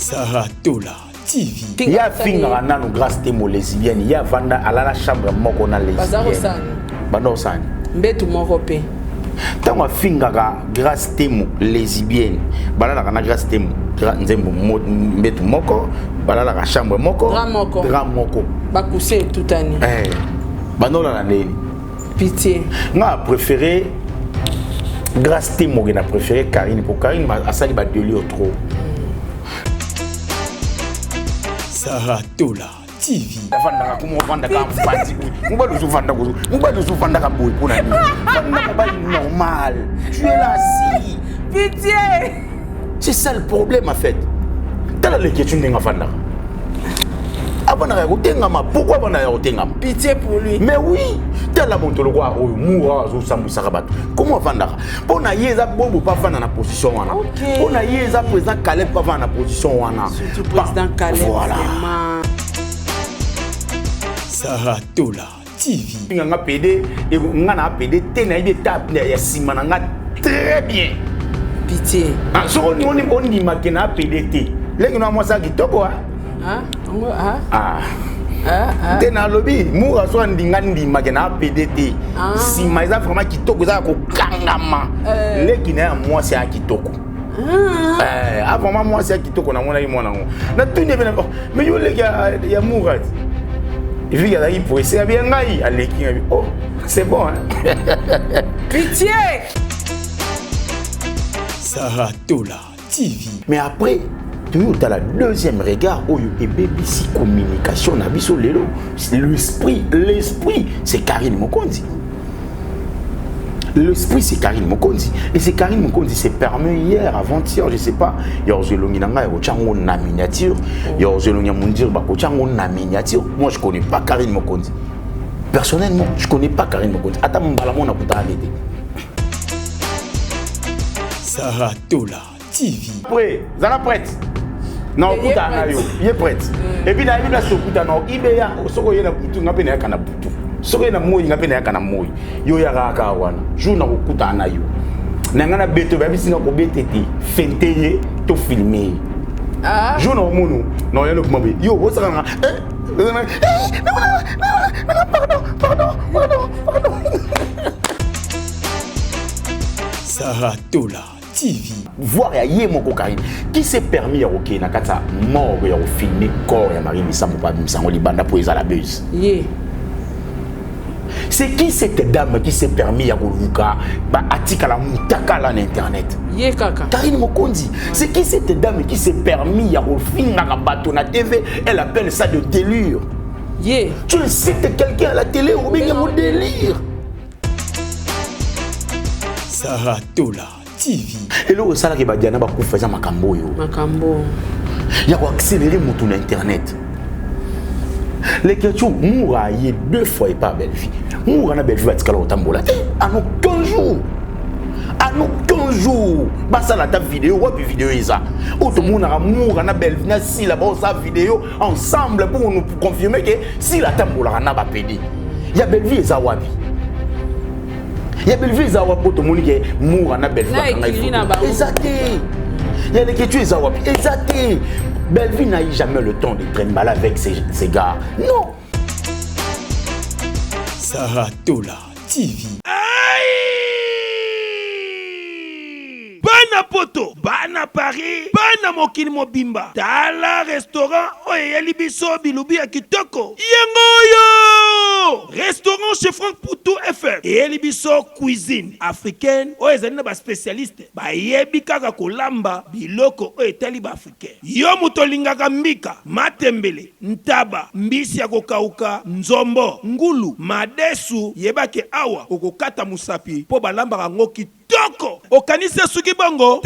Saratola TV. Il y a finga nanu grâce temo lesbienne, il y a vanda à la chambre moko na lesbienne. Bando sani. Mbetu moko pe. Tango finga grâce temo lesbienne, balala kana grâce temo nzembo mbetu moko, balala ka chambre moko. Grand moko. Bakuse tout année. Bando la nani. Pitié. Nga préféré grâce temo que na préféré Karine pour Karine a sali ba délire trop. Saratola TV. Vanda como vanda ka mfanzi. Ngubalo zuvanda kuzo. Ngubalo zuvanda ka boy pona ni. Vanda ba normal. Tu es là si. Pitié. C'est ça le problème en fait. T'as la question n'enga vanda. Abana ko tengama pourquoi bana ko tengama? Pitié pour lui. Mais oui, t'as la montolo quoi o moura zo sambu sakabat. Comment vanda? Pona yeza bobo pas vanda na position wana. Pona yeza président Caleb pas vanda na position wana. Surtout président Caleb. Voilà. Saratola TV. Nga PD et nga na PD tena ide tap ya simana nga très bien. Pitié. Ah so on dit makena PDT. Lengi na mwasa kitoko ah. Tena lobby moura so ndinga ndima makena PDT. Sima eza vraiment kitoko za ko kangama. Leki na mwasi ya kitoko. Avant moi c'est kitoko na mona imona ngo. Na tuni bena mais yo leki ya moura. Il vit là, il pourrait se bien ngai à l'équipe. Oh, c'est bon hein. Pitié. Saratola TV. Mais après, tu as la deuxième regard où il y a BBC communication na biso lelo. L'esprit, c'est Karine Mokonzi. L'esprit c'est Karine Mokonzi. Et c'est Karine Mokonzi, c'est permis hier, avant-hier, je sais pas. Yo zelongi nanga yo chango na miniature. Yo zelongi mundir ba ko chango na miniature. Moi je connais pas Karine Mokonzi. Personnellement, je connais pas Karine Mokonzi. Ata mbala mona kuta alete. Saratola TV. Prêt, zala prête. Non, kuta na yo. Il est prête. Et puis na ibla so kuta no ibeya soko yena butu ngape na kana butu. Soki na moyi ngape na yakana moyi yo ya raka wana jour na kokuta na yo nangana beto ba bisinga ko betete fenteye to filmer jour na mono no yelo kuma be yo osaka nga pardon Saratola TV. Voir ya yemo ko Karine qui s'est permis ya OK na kata mort ya filmer corps ya Marie Misambo pa Misango libanda pour la buzz. C'est qui cette dame qui s'est permis à Goluka atikala mutakala na internet? Ye kaka. Karine Mokonzi. C'est qui cette dame qui s'est permis à refinga bateau na TV? Elle appelle ça de délire. Ye. Tu cites quelqu'un à la télé ou bien mon délire? Saratola TV. Et là, au salaire que Diana va faire makambo yo. Makambo. Il y a accélérer mon tour internet. Les questions, moura y est 2 fois et pas belle vie. Moura na belle vie va te caler au tambola. À nos 15 jours. À nos 15 jours. Bah ça la ta vidéo, ouais puis vidéo isa. Autre monde a moura na belle vie, na si la bas sa vidéo ensemble pour nous confirmer que si la tambola na ba pédé. Y a belle vie isa wapi. Y a belle vie isa wapi pour tout le monde qui moura na belle vie. Exacté. Il y a des questions isa wapi. Exacté. Belleville n'a eu jamais le temps de traîner avec ses gars. Non. Saratola TV. Bana poto, bana Paris, bana mokili mobimba. Tala restaurant oye libiso bilubi ya kitoko. Yangoyo! Restaurant chez Franck Poutou FM. Et libiso cuisine africaine. Oye zani na ba spécialiste. Ba yebi kaka kolamba biloko oye tali ba africain. Yo mutolingaka mbika, matembele, ntaba, mbisi ya kokauka, nzombo, ngulu, madesu, yebake awa okokata musapi po balamba ngoki Toko, au canisse Suki Bongo,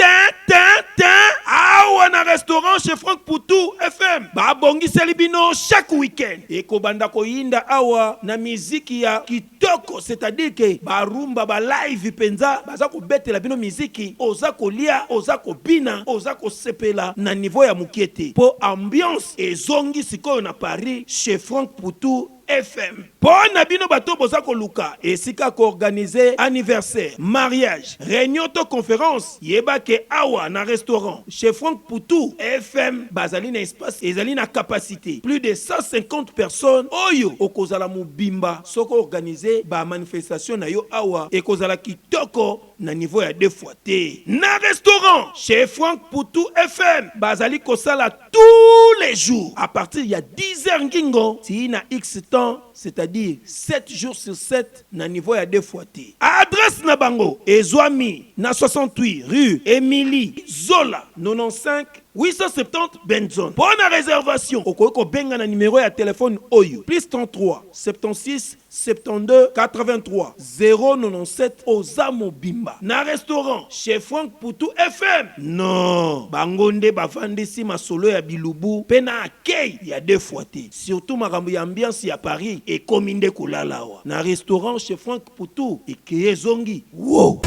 awa na restaurant chez Franck Poutou FM. Ba bongi selibino chaque week-end. Et kobanda ko yinda awa na miziki ya kitoko, c'est-à-dire que ba rumba ba live penza, baza ko bete la bino miziki, oza ko lia, oza ko bina, oza ko sepela na niveau ya mukiete. Po ambiance et zongi sikoyo na Paris chez Franck Poutou FM. Pona bino bato boza koluka esika ko organiser anniversaire, mariage, réunion to conférence, yeba ke awa na restaurant chez Franck Poutou FM bazali na espace ezali na capacité plus de 150 personnes oyo okozala mobimba soko organiser ba manifestation na yo awa ekozala kitoko na niveau ya 2 fois te. Na restaurant chez Franck Poutou FM bazali kosala tous les jours à partir ya 10h ngingo ti na X temps, c'est-à-dire 7 jours sur 7 na niveau ya 2 fois te. Adresse na bango ezwami na 68 rue Émilie Zola 95 870 Benzone. Pour la réservation, au benga na numéro ya téléphone Oyo plus 33 76 72 83 097 Ozamo Bimba. Na restaurant chez Franck Poutou FM. Non, bangonde bavandisi masolo ya bilubu pena akei ya 2 fois te. Surtout makambo ya ambiance ya Paris et kominde kulalawa. Na restaurant chez Franck Poutou et Kiyezongi. Wow.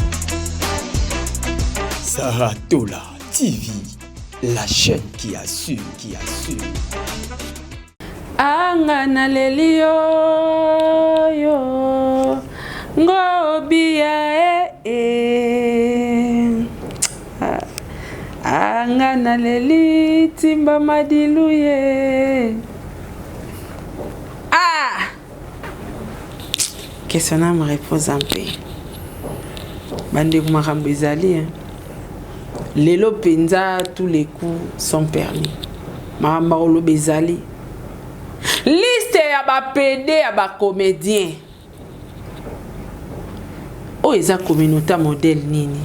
Saratola TV, la chaîne qui assure, Anga na lelio yo ngobia Anga na leli timba madiluye. Question me repose un peu. Bande kuma kambo ezali. Lelo penza tous les coups sont permis. Mahamba olo bezali. Liste ya ba PD ya ba comédien. O eza communauté modèle nini?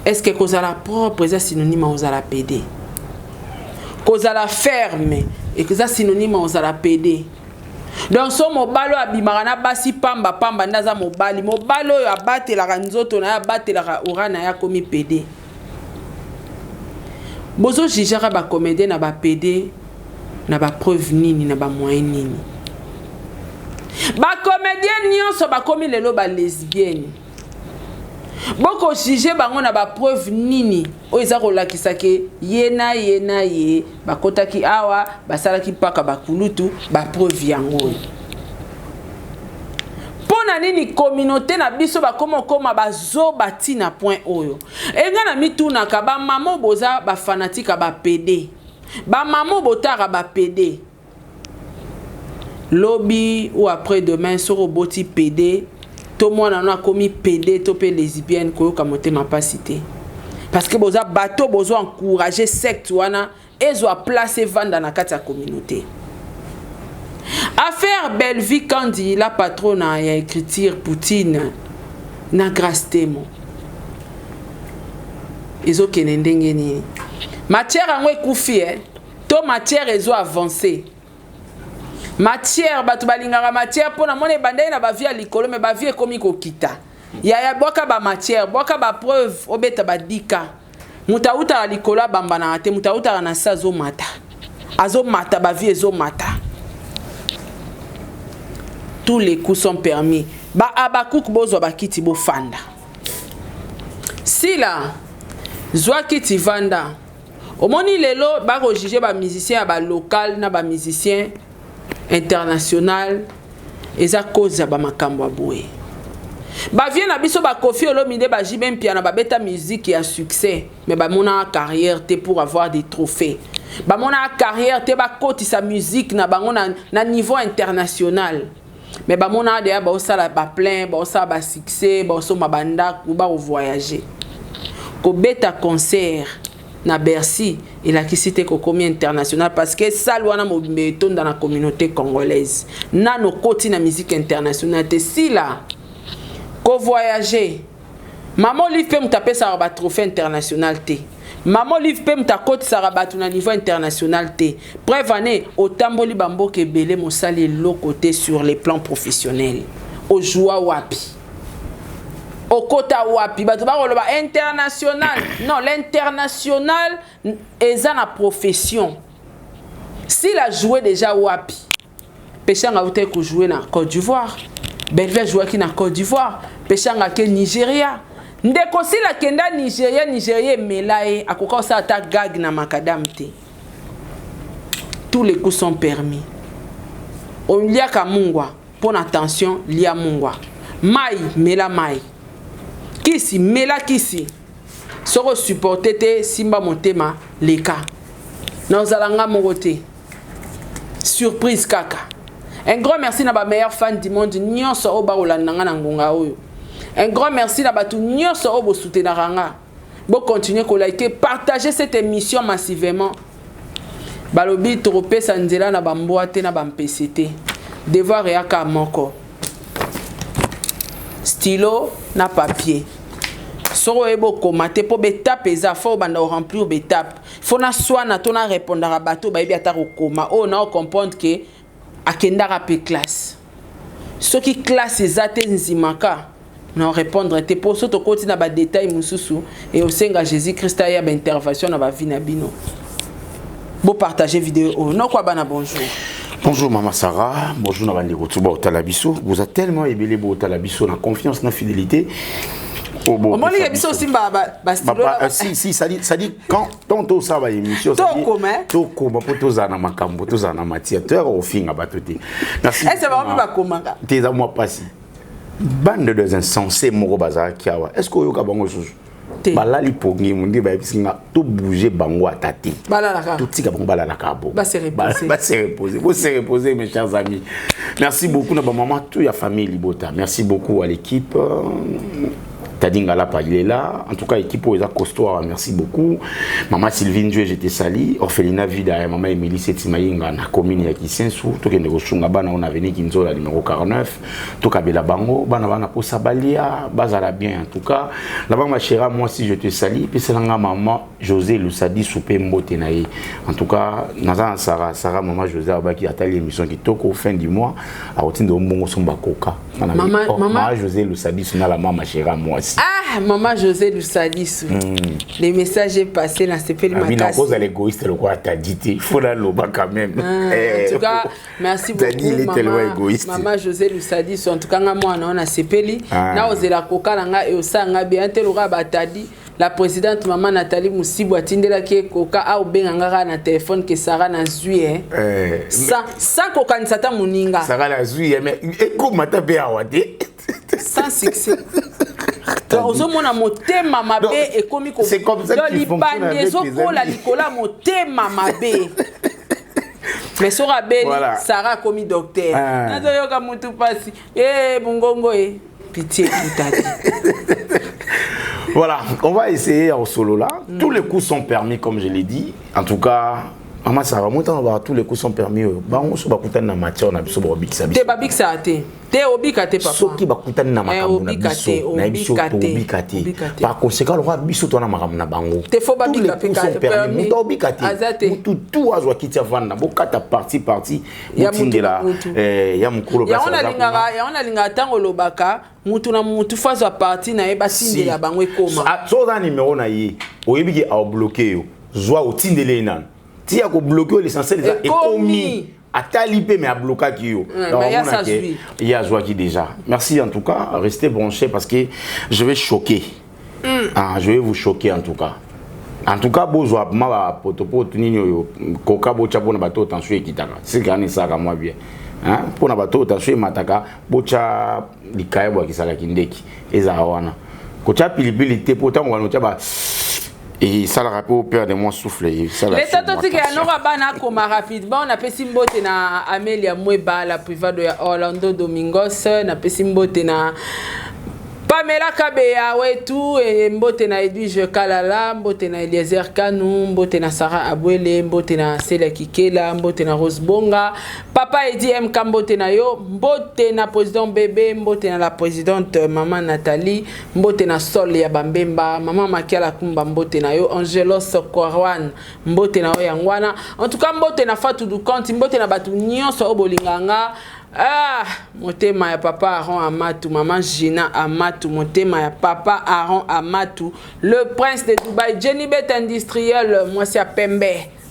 Est-ce que kozala propre eza synonyme ozala PD? Kozala ferme et que ça synonyme ozala PD? Donc so mobalo abimaka na basi pamba pamba ndaza mobali mobalo oyo abatelaka nzoto na ya abatelaka orana ya komi PD. Bozo jijaka ba comédien na ba PD na ba preuve nini na ba moyen nini. Ba comédien nyonso ba komi lelo ba lesbienne. Boko jige bango na ba preuve nini oyo eza kolakisa ke yena ye bakotaki awa basalaki paka bakulutu ba preuve yango. Pona nini communauté na biso bakoma bazo batina point oyo. Enga na mituna ka ba mamo boza ba fanatique ba PD. Ba mamo botaka ba PD. Lobby ou après demain soro boti PD. Tout le monde a commis PD, topé lesbienne, koyoka motema pas cité. Parce que boza bateau bozo encourager secte wana ezo a placer vendre dans la communauté. Affaire Belleville Kandi la patronne a écriture Poutine na grâce témo. Ezo kenendenge ni. Matière angwe kufi to matière ezo avancé. Matière batu balingaka matière pona mone bandai na ba via likolo me ba vie komi kokita ya boka ba matière boka ba preuve obeta badika mutauta likolo bamba na te mutauta na sazo mata azo mata ba vie ezo mata. Tous les coups sont permis. Ba abakouk bozo ba kiti bo fanda si la zwa kiti vanda omoni lelo ba ko juger ba musicien ba local na ba musicien international eza cause ba makambo aboué ba vient na biso ba Kofi Olomide ba jibem piano ba beta musique ya succès mais ba mona carrière te pour avoir des trophées ba mona carrière te ba koti sa musique na bango na niveau international mais ba mona de ba osala ba plein ba osala ba succès ba osoma banda ku ba voyager ko beta concert na Bercy et la cité kokomi international parce que ça wana mobeton dans la communauté congolaise na no koti na musique internationale te si la ko voyager maman livre pe mtape sa ba trophée international te maman livre pe mtakoti sa rabatu na niveau international te preuve année otamboli bamboke belé mosali lo côté sur les plans professionnels au joie wapi au kota wapi batu ba koloba international non l'international est na profession s'il a joué déjà wapi pechanga uté ko jouer na Côte d'Ivoire Belleville jouer ki na Côte d'Ivoire pechanga ke Nigeria ndeko sila kenda Nigeria melaye akoka sa ata gag na makadam te. Tous les coups sont permis. on lia ka mungwa pour attention lia mungwa mai mela mai kisi mela kisi soko supporter te simba motema leka nozalanga mogote surprise kaka. Un grand merci na ba meilleur fan du monde nyonso o ba olandanga na ngonga oyo. Un grand merci na ba tout nyonso o bo soutenaranga. Bo continuer ko liker, partager cette émission massivement. Balobi tropé sanzela na ba mboate na ba MPCT. Devoir ya ka moko. Stylo na papier. Soro ebo komate po betape eza fo banda remplir betape. Faut na soin na tona répondre à bateau ba biata ko koma. Oh na comprendre que akendara pe classe. Ce qui classe ezate nzimaka. Non répondre te pour soto koti na ba détail mususu et au senga Jésus Christ ya ba intervention na ba vie na bino. Bo partager vidéo oh non quoi bana bonjour. Bonjour Maman Sarah, bonjour Nabandeko Tuba Otalabiso. Vous êtes tellement aimé au Otalabiso, la confiance, la fidélité. Oh bon. Moi les émissions aussi si ça dit quand tonto ça va émission ça dit to koma poto za na makambo to za na matiateur au finga batoté. Merci. Est-ce que va pas komanga? Tes à moi passé. Bande de insensés moko bazar kiawa. Est-ce que yoka bango susu? Balali pongi mundi ba bisinga to bouger bango atati. Balalaka. Tout tika bango balalaka bo. Ba se reposer. Ba se reposer. Vous se reposer mes chers amis. Merci beaucoup na ba maman tout ya famille Libota. Merci beaucoup à l'équipe. Tadingala il est là. En tout cas, équipe aux costoirs, merci beaucoup. Maman Sylvine Dieu, j'étais sali. Orphelinat Vida, maman Émilie Setimaïnga, na commune ya Kisensu. Tout le Rosunga Bana, on a venu Kinzola numéro 49. Tout Kabela Bango, Bana pour Sabalia, Bazala bien en tout cas. Là-bas, ma chère, moi si je te sali. Puis c'est là, maman José Lusadi Soupé Mbotenaï. En tout cas, Nazan Sarah, maman José Abaki a tali l'émission qui toque au fin du mois. À routine de Mbongo Somba Koka. Maman José Lusadi, c'est la maman, ma chère, moi aussi. Ah, maman José Lussadis. Les messages est passé dans ce film. Oui, non, vous êtes égoïste, le quoi t'as dit, il faut la loba quand même. En tout cas, merci beaucoup. Il est tellement égoïste. Maman José Lussadis, en tout cas, moi, on a sepeli. Na osé la coca, langa et osanga bien, tel aura batadi. La présidente maman Nathalie Moussibou a tindela qui coca a ou benganga na téléphone que Sarah na zui sans coca ni sata muninga. Sarah na zui mais écoute mata be awade. Sans succès. Ozomona motema mabe et komi ko. C'est comme ça qu'il fonctionne avec les amis. La likola motema mabe. Mais sora beli Sarah komi docteur. Nazo yoka mutu pasi. Bungongo pitié putati. Voilà, on va essayer en solo là. Tous les coups sont permis comme je l'ai dit. En tout cas, Maman Sarah, tous les coups sont permis. On se bat na matière na biso bobikisa biso. Te babikisa te. Te obikate papa. Soki bakutana na makambo na biso. Na biso obikate. Par conséquent, le roi biso to na makambo na bango. Te faut babika pekate permis. Muto obikate. Mutu tout azwa kitia vanda. Bokata parti. Ya mutindela ya mukolo basa. Ya ona linga tango lobaka. Mutu na mutu fazwa parti na eba sindela bango ekoma. So za numéro na ye. Oyebiki a bloquer yo. Zwa otindele nan. Si a bloqué l'essentiel des économies à talipé mais à bloquer qui yo. Il y a joie qui déjà. Merci en tout cas, restez branchés parce que je vais choquer. Je vais vous choquer en tout cas. En tout cas, besoin ma potopo tunino coca bocha pour na bateau tension ekitaka. C'est quand ça comme moi bien. Hein pour na bateau tension mataka bocha likayebo kisala kindeki ezawana. Kocha pilipili te pourtant on va et ça le rappelle au père de mon souffle. Les tatos qui ont rabana comme rapidement on a fait simbote na Amelia Mweba la private de Orlando Domingos na pesimbote na Pamela Kabeya wetu mbote na Edwige Kalala mbote na Eliezer Kanu mbote na Sarah Abwele mbote na Sela Kikela mbote na Rose Bonga papa Edi M mbote na yo mbote na président bébé mbote na la présidente maman Nathalie mbote na Sol ya Bambemba maman Makiala Kumba mbote na yo Angelos Korwan mbote na yo yangwana en tout cas mbote na Fatou du Konti mbote na batu nyonso obolinganga. Ah, motema ya papa Aaron Amatou, maman Gina Amatou, motema ya papa Aaron Amatou, le prince de Dubaï, Jenny Bet industriel, moi c'est à Pembe,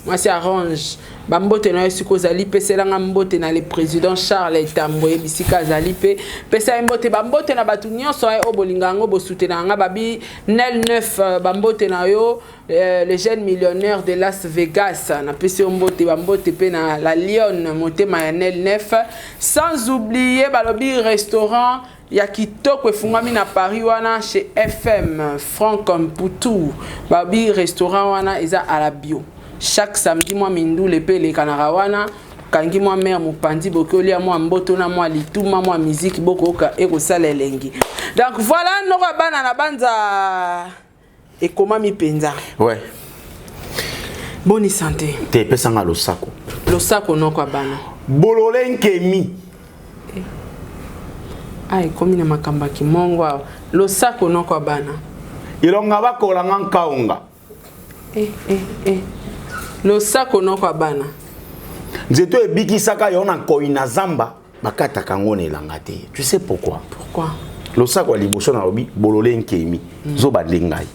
moi c'est arrange bambote na yesiko zali pesela ngambote na le président Charles Tamboye bisika zali pe pesa mbote bambote na batu nyonso ay obolinga ngo bosutena nga babi Nel 9 bambote na yo les jeunes millionnaires de Las Vegas na pesa mbote bambote pe na la Lyon motema ya Nel 9 sans oublier balobi restaurant ya kitoko efungami na Paris wana chez FM Franck Poutou babi restaurant wana eza à la bio chaque samedi moi mindu le pe le kanarawana kangi moi mère mopandi bokoli ya moi mboto na moi lituma moi musique bokoka eko sala elengi donc voilà noko bana na banza et comment mi penza ouais bonne santé te pesanga lo sako noko bana bololenkemi ay komi na makamba kimongo lo sako noko bana ilonga bakola nkaunga lo sako noko bana nzeto ebikisaka yo na koina zamba bakata kango na elanga te tu sais pourquoi lo sako liboso na lobi bololenkemi zo bandengai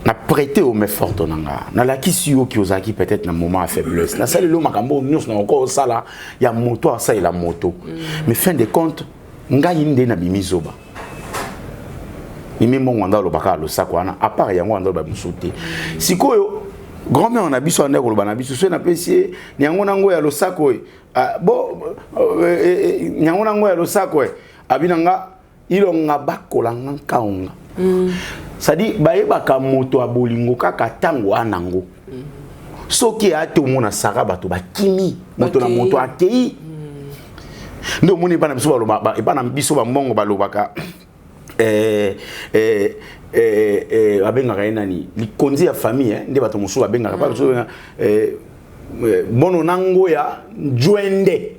na prêter au meffort nanga na la kisi yo ki ozaki peut-être na moment à faiblesse na sali lo makambo nyos na encore sala ya moto asa la moto mais fin de compte ngai nde na bimizoba Mimi mon wanda lo baka lo sakwana à part yango wanda ba musuti sikoyo grand-mère on a biso ndeko lo bana biso so na pesi nyango nango ya lo sako bo nyango nango ya lo sako abinanga ilonga bakola nkaunga sadi bayebaka moto abolingo kaka tango anango soki ate mona saka bato bakimi moto na moto akei ndo moni bana biso baloba bana biso ba mbongo balobaka abengaka nani likonzi ya famille nde bato mosusu abengaka pa biso bono nango ya njwende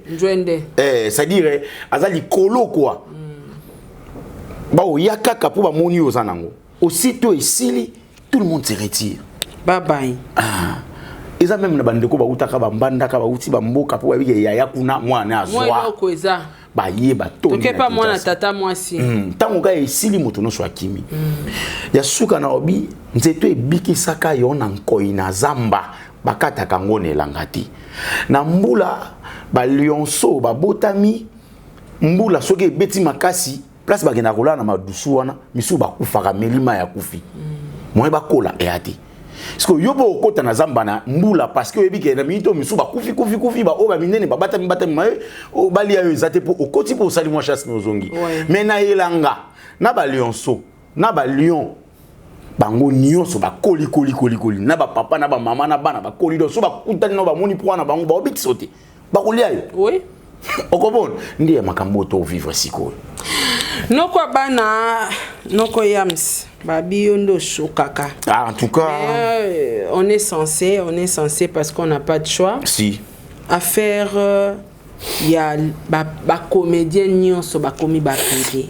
c'est-à-dire azali kolo quoi ba oyaka kapo ba moni ozanango aussitôt ici tout le monde se retire bye bye eza même na bandeko ba utaka ba mbandaka ba uti ba mboka po babike yaya kuna mwana azwa moi ko eza ba yeba to toke pa mwana tata mwasi tango ka esili moto no so akimi ya suka na obi nzeto ebikisaka yo na nkoina zamba bakata kango ne langati na mbula ba lionso ba botami mbula soki ebeti makasi place bagenda kola na madusu wana misu bakufaka melima ya kufi moi bakola eati parce que yobo okota na zamba na mbula parce que oyebike na minito misu bakufi ba oba minene babatami mai o bali ya ezate po okoti po osali mwa chasse nozongi mais na elanga na ba lionso na ba lion bango nyonso bakoli na ba papa na ba mama na bana bakoli do so bakutani no ba moni po na bango ba obitisote bakolia yo oui okobona ndiye makambo to vivre siko noko bana noko yams babi yondo chokaka en tout cas on est censé parce qu'on n'a pas de choix si à faire ya ba comédienne nyonso ba komi ba privé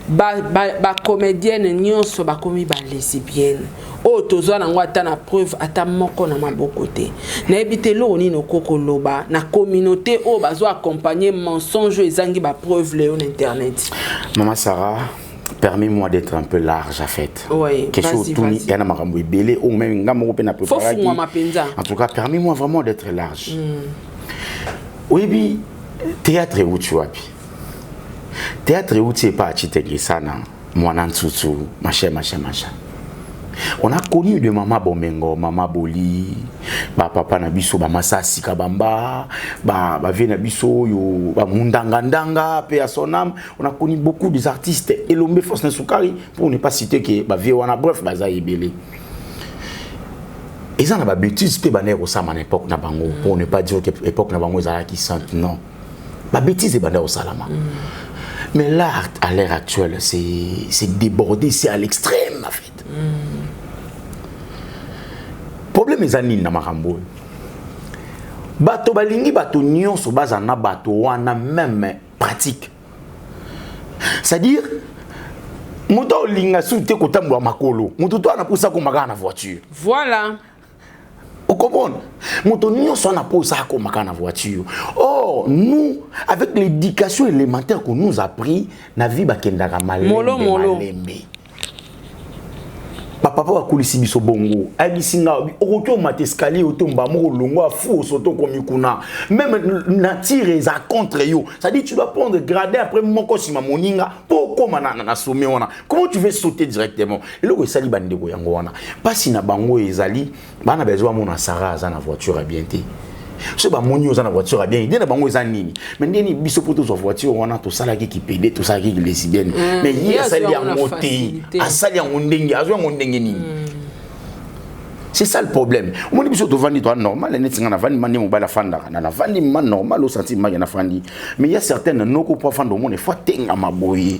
ba comédienne nyonso ba komi ba lesbienne o tozwa nango ata na preuve ata moko na maboko te na ebite lo ni no koko loba na communauté o bazo accompagner mensonge ezangi ba preuve le on internet. Maman Sarah, permets-moi d'être un peu large à fait. Oui, vas-y. En tout cas, permets-moi vraiment d'être large. Oui, bi théâtre où tu vois. Théâtre où tu es pas à Chitegrisana, Mwanantsutu, machin. On a connu de Mama Bomengo, Mama Boli, Papa Nabiso, Masasi Kabamba, Vie Nabiso, Mundangandanga, paix à son âme. On a connu beaucoup des artistes. Et l'homme Force Nesukari, pour ne pas citer que Vie Wana, bref, Bazaï Belé. Et ça, on a des bêtises, peut banner au Sam à l'époque, pour ne pas dire que l'époque n'a pas qui sentent. Non. La bêtise est banner au Salama. Mais l'art, à l'ère actuelle, c'est débordé, c'est à l'extrême, en fait. Problème est anine na makambo. Bato balingi bato nyonso bazana bato wana même pratique. C'est-à-dire moto linga soute kotambo makolo. Moto to ana pousa ko magana voiture. Voilà. Vous comprenez? Moto nyonso ana pousa ko magana voiture. Or nous avec l'éducation élémentaire qu'on nous a appris na vie bakendaka malembe. papa va kulisi biso bongo abisinga okoto mate escalier otomba moko longo afu soto komi kuna même nature eza contre yo ça dit tu dois prendre gradé après moko sima moninga pour koma na sommet wana comment tu veux sauter directement et loko esali bandeko yango wana pasi na bango ezali bana besoin mona sara za na voiture bien te ce ba moni oza na voiture bien idée na bango eza nini mais ndeni biso poto zo voiture wana to sala ki PD to sala ki lesbienne mais hier ça li a monté asali en ndenge azo en ndenge nini c'est ça le problème on dit biso to vandi toi normal net singa na vandi mani mobala fanda na vandi man normal au sentiment na fandi mais il y a certaines noko pour fanda monde faut tenga maboye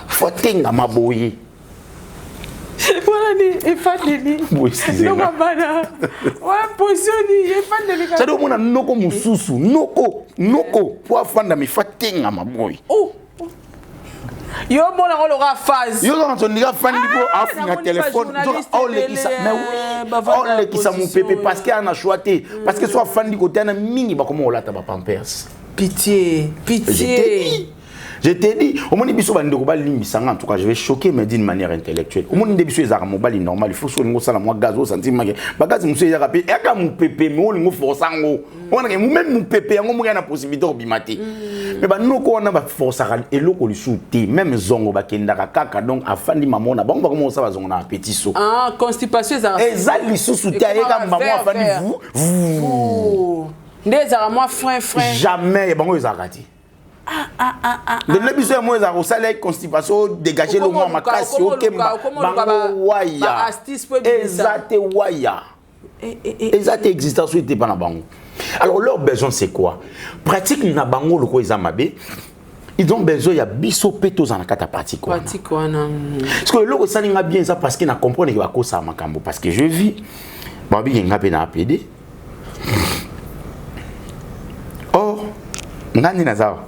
faut tenga maboye voilà ni efandeli non bana voilà positionné efandeli ça doit mona noko mususu noko pour fanda mi fatenga maboy yo mona ko loka phase yo quand on diga fandi ko afinga téléphone on le kisa mais oui on le kisa mon pépé parce qu'il a choisi parce que soit fandi ko tana mingi ba comment on lata ba pampers pitié je t'ai dit, au moins, en tout cas, je vais choquer, mais d'une manière intellectuelle. Au moins, les armes normal, il faut que je sois moi gaz au sentiment. Bagaz, monsieur, il a rappelé, et quand mon pépé, mais on force en haut. On a même mon pépé, on a la possibilité de bimater. Mais nous, on a force à et l'eau qu'on lui souté, même zongo, bakenda, kaka, donc, afin de maman, on va commencer à avoir un petit saut. Ah, constipation, ça. Et ça, les sous-soutiens, et quand maman, afin de vous. Des armes, frein. Jamais, bon, ils ont raté. De l'épisode moi za rosale constipation dégager le moins ma casse OK bango waya exacte waya exacte existence était pas na bango alors leur besoin c'est quoi pratique na bango le ko ezamabe ils ont besoin ya biso peto za na kata pratique wana parce que le ko salinga bien ça parce que na comprendre que ba ko sa makambo parce que je vis babi ngape na APD oh ngani na zao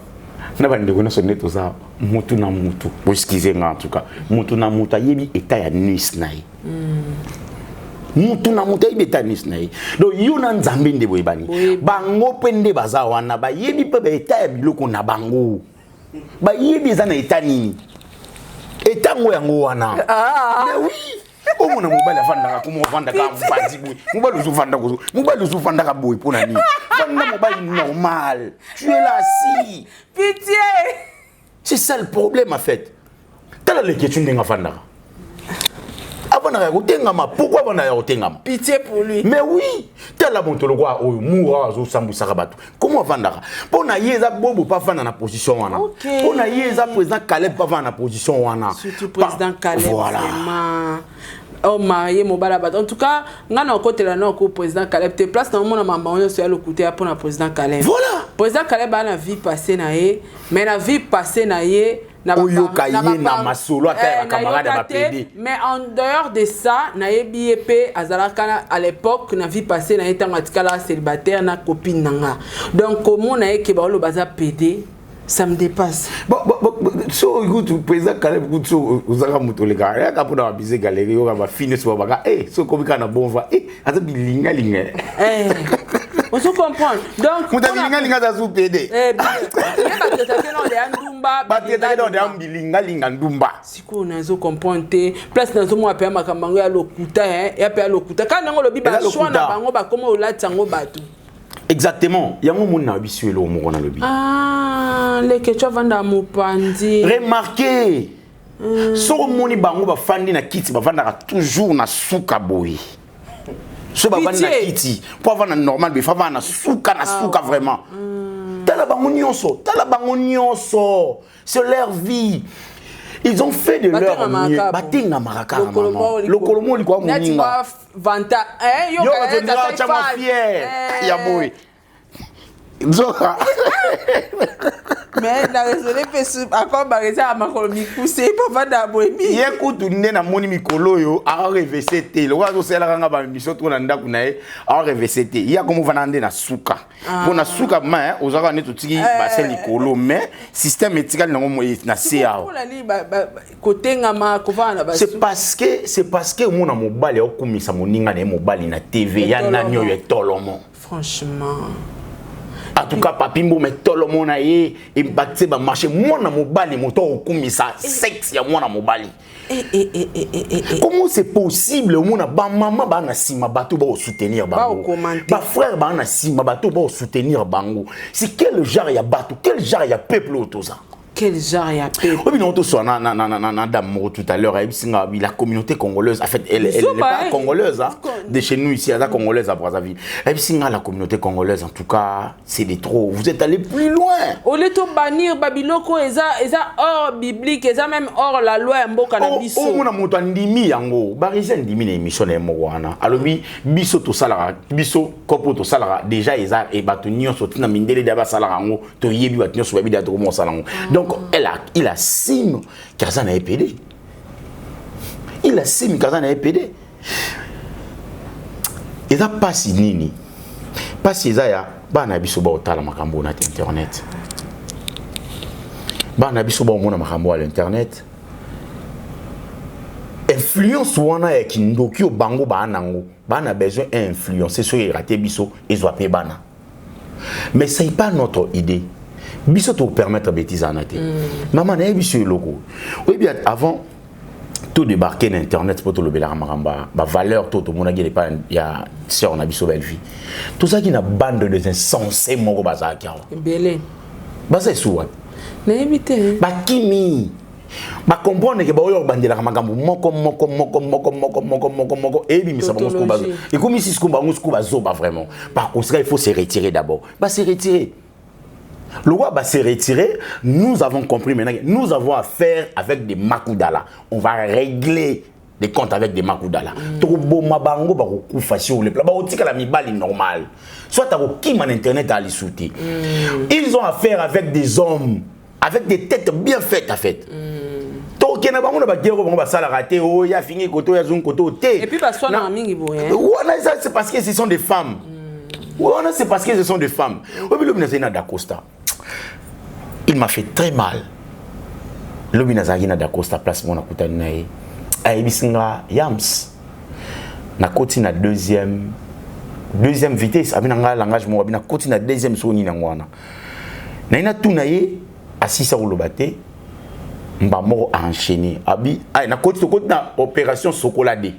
na bande ko na sonné tout ça mutu na mutu bo excusez nga en tout cas mutu na mutu yebi état ya nis nayi mutu na mutu yebi état nis nayi donc yo na nzambe nde boyebani bango pende baza wana ba yebi pe ba état ya biloko na bango ba yebi za na état nini état ngo yango wana mais oui o mona mobile afanda ko mo vanda ka mbazi boy mobile zo vanda ko mobile zo vanda ka boy pona ni vanda mobile normal tu es là si pitié c'est ça le problème en fait tala le question ndinga vanda abana ya kotenga ma pourquoi bana ya kotenga ma pitié pour lui mais oui tala montolo kwa oyo moura zo sambusa bato comment vanda pona yeza bobo pas vanda na position wana pona yeza président Caleb pas vanda na position wana surtout président Caleb voilà. Vraiment oh marié mobala bat en tout cas ngana okotela na ko président Caleb te place na mona mamba on sur le côté pour na président Caleb voilà président Caleb a la vie passée na ye mais la vie passée na ye oyo kaye na masolo ata camarade ba PD mais en dehors de ça na yebi epé azalaka à l'époque na vie passée na etanga tikala célibataire na copine nanga donc comment na yeke ba lo baza PD ça me dépasse. Bon, so écoute, président Caleb, écoute, so uzaka mutoleka. Ya kapo na bize galerie, yo ba fini so baka. So comme kana bon va. Ata bilinga. On se comprend. Donc mutalinga za sous PD. Ba tete non de ndumba. Ba tete non de bilinga ndumba. Siko na zo comprendre. Place na zo mo apia makambango ya lokuta ya apia lokuta. Kana ngo lobi ba choix na bango ba komo olatango batu. Exactement. Il y a un monde qui est là, les questions vanda mupandi. Remarquez. So moni bango ba fandi na kiti ba vanda toujours na suka boy. So ba vanda na kiti pour vanda normal be fa vanda suka na suka vraiment. Tala bango nyonso. C'est leur vie. Ils ont fait de leur mieux. Batinga maraka. Le colomo liko moninga. Vanta yo ka chama fier. Ya boy. Zoka. Mais la raisonner pesu encore bareza makolo mikuse pa vanda boyemi. Yekutu nde na moni mikolo yo a reversé. Le wazo sela kanga ba miso to na ndaku na ye a reversé. Ya komo vanande na suka. Pona suka ma ozaka ne tutiki ba sel likolo mais système éthical na ngomo na CA. C'est parce que mon mobile o kumisa moninga na mobile na TV ya nani yo tolomo. Franchement En tout cas, papi mbo mais tout le monde aye et battre ba marché moi na mobali moto okumisa sexe ya moi na mobali. Comment c'est possible au monde ba maman ba na sima bato ba soutenir bango. Ba frère ba na sima bato ba soutenir bango. C'est quel genre ya bato, quel genre ya peuple autour ça. Quel genre il y a peuple. Oui, mais on te soit dame tout à l'heure, la communauté congolaise, en fait, elle n'est pas congolaise, hein, de chez nous ici, elle est congolaise à Brazzaville. Et puis, la communauté congolaise, en tout cas, c'est des trop. Vous êtes allé plus loin. Au lieu de bannir Babiloko, ils ont hors biblique, ils ont même hors la loi, Mboka na biso. Oh, on a monté ndimi yango. Barizien ndimi na émission na mwana. Alors oui, biso to salara, biso kopo to salara. Déjà, ils a et batunio sotina mindele d'aba salara ngo. To yebi batunio so babi d'atro mo salango. Donc il assume Kazan a EPD. Il assume Kazan a EPD. Il a pas si nini. Pas si ya bana biso ba otala makambo na internet. Bana biso ba mona makambo à l'internet. Influence wana ya kindoki o bango ba nango. Bana besoin influencer sur raté biso ezwape bana. Mais c'est pas notre idée. Biso te permettre bêtises en été. Maman n'a biso logo. Oui bien avant tout débarquer dans internet pour tout le bela maramba, ba valeur tout mon agé pas il y a sœur on a biso belle vie. Tout ça qui na bande de insensés moko bazaki. Belé. Ba c'est souwa. Na éviter. Ba kimi. Ba comprendre que ba oyo bandela makambo moko et bi misa bango skuba. Et comme ici skuba bango skuba zo ba vraiment. Par conséquent il faut se retirer d'abord. Ba se retirer. Le roi va se retirer. Nous avons compris maintenant que nous avons affaire avec des Makoudala. On va régler des comptes avec des Makoudala. Trop beau mabango ba ko fasio le plat ba otika la mibali normal. Soit ta ko kim en internet à l'issouté. Ils ont affaire avec des hommes avec des têtes bien faites en fait. To kena bango na ba gero bango ba sala raté oh ya fini koto ya zung koto té. Et puis parce qu'on a mingi boye. Ouais, ça c'est parce que ce sont des femmes. Ouais, c'est parce que ce sont des femmes. Oui, mais le Binazina d'Acosta. Il m'a fait très mal. Le Binazina d'Acosta place mon akuta nae. Aibisinga yams. Na koti na deuxième vitesse. Abinanga langage mo abina koti na deuxième soni na ngwana. Na ina tunaye asisa ulobate. Mba moko enchaîné. Abi ay na koti na opération Sokolade.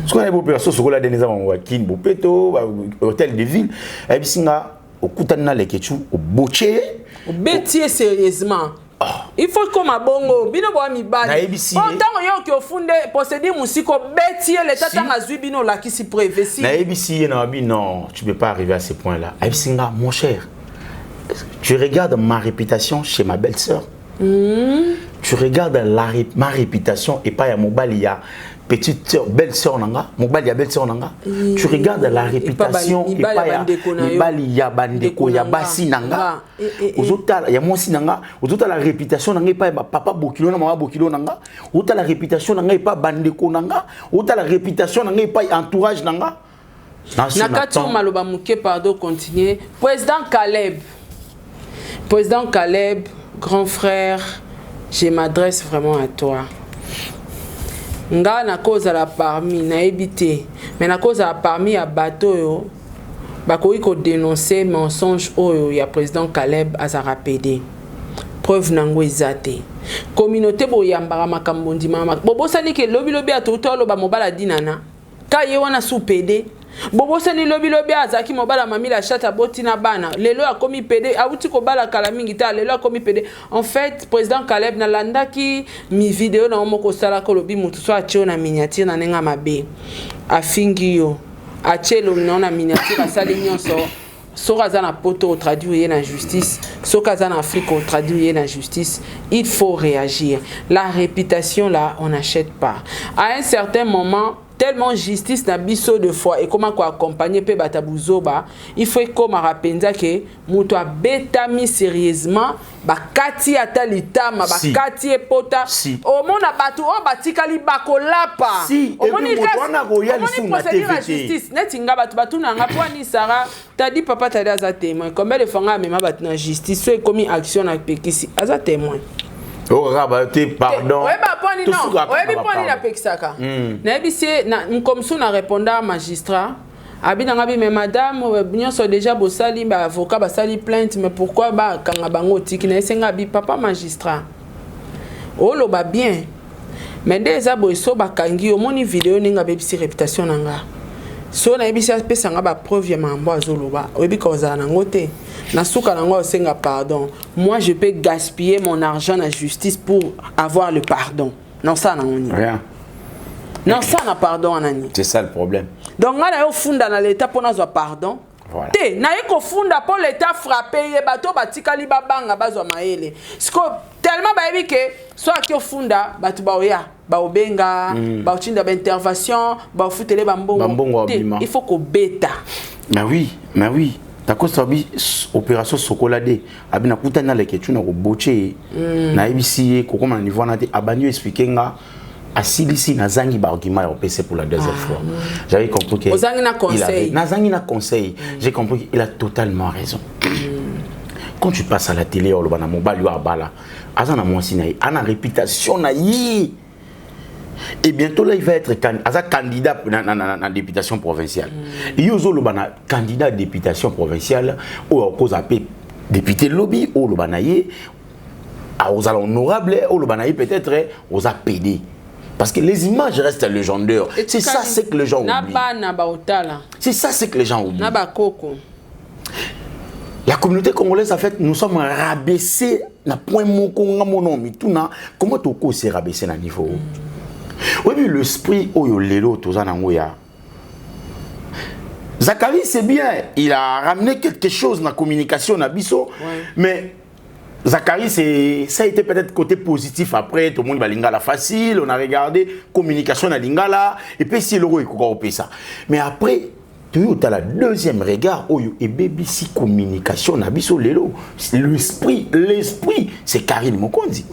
Ce qu'on a opération Sokolade des amants Wakin Bopeto, hôtel de ville. Aibisinga au Koutana les Ketchou, au Boché. Au bêtier sérieusement. Il faut comme à Bongo, Bino Boami Bani. Autant yon qui au fond de posséder Moussiko, bêtier les tatans à Zubino là qui s'y prévessit. Non, tu ne peux pas arriver à ce point-là. Aibisinga, mon cher, tu regardes ma réputation chez ma belle-sœur. Tu regardes ma réputation et pas à Mobalia. Petite sœur, belle-sœur nanga, mobali ya belle-sœur nanga. Tu regardes la réputation et pas ya bandeko ya basi nanga. Ozota ya mwasi nanga, ozota la réputation nanga et pas papa bokilo na mama bokilo nanga. Ozota la réputation nanga et pas bandeko nanga. Ozota la réputation nanga et pas entourage nanga. Nakatu maloba muke pardon continuer. Président Caleb, grand frère, je m'adresse vraiment à toi. Nga na cause la parmi na ebité mais na cause la parmi ya bateau yo bakoki ko dénoncer mensonge oyo ya président Caleb azara PD preuve nango ezate communauté boyambara makambo ndima bobo sali ke lobi atotolo ba mobala dinana ka ye wana sous PD bobo sali lobi azaki mobala mamila chata botina bana lelo a komi PD awuti ko bala kala mingi ta lelo a komi PD en fait président Caleb na landaki mi vidéo na moko sala ko lobi mutu so achio na miniature na nenga mabe afingi yo achelo na miniature asali nyonso so kaza na poto traduire na justice so kaza na Afrique traduire na justice il faut réagir. La réputation là on n'achète pas. À un certain moment tellement justice na biso de foi et comment quoi accompagner pe batabuzoba il faut comme rapenza que muto a betami sérieusement ba kati atalitama ba kati epota au monde a batu o batikali bakolapa au monde la justice netinga batu na ngapwani sara tadi papa tadi aza témoin combien de fois même batu na justice so commis action na pekisi aza témoin. Oh rabaté pardon. Ouais bah poni non. Ouais bi poni la pekisaka. Na bisi na comme ça na répondant magistrat Abina ngabi mais madame nous sommes déjà bosali ba avocat ba sali plainte mais pourquoi ba kanga bango tiki na esenga bi papa magistrat. Oh lo ba bien. Mais déjà boiso ba kangi o moni vidéo ninga bebisi réputation nanga. So na ebisi pesa nga ba preuve ya mambo azoloba. Oyebi ko za na ngote. Na suka na ngo senga pardon. Moi je peux gaspiller mon argent à la justice pour avoir le pardon. Non ça na ngoni. Rien. Non ça na pardon anani. C'est ça le problème. Donc on a funda dans l'état pour nous pardon. Voilà. Té na yeko funda pour l'état frapper ye bato batikali babanga bazwa maele. Siko tellement ba yebi que soit ki funda batu ba oya ba obenga ba otinda ba intervention ba futele ba mbongo. Il faut ko beta. Mais oui. D'accord, ça bi opération Sokolade. Abina kutana leke tuna ko boche. Na ibisi ko comme niveau na te abanyo expliquer nga. Asilisi nazangi ba argument ya PC pour la deuxième fois. J'avais compris que nazangi na conseil. J'ai compris qu'il a totalement raison. Quand tu passes à la télé au bana mobile yo abala, azana mwasi na ana réputation na yi. Et bientôt là il va être candidat na députation provinciale. Yozo lo bana candidat à députation provinciale ou cause appelé député lobby ou lo bana yé aux honorables ou lo bana yé peut-être aux APD. Parce que les images restent légendaires. C'est ça, c'est que les gens oublient. C'est ça, c'est que les gens oublient. La communauté congolaise, en fait, nous sommes rabaissés. Comment tu s'est rabaissé à niveau? Oui, mais l'esprit, Zachary, c'est bien. Il a ramené quelque chose dans la communication, mais Zachary, ça a été peut-être côté positif après, tout le monde va lingala facile, on a regardé communication à lingala, et puis si l'euro est ça. Mais après, tu as la deuxième regard, et baby si communication à biso lelo, l'esprit, c'est Karine Mokonzi.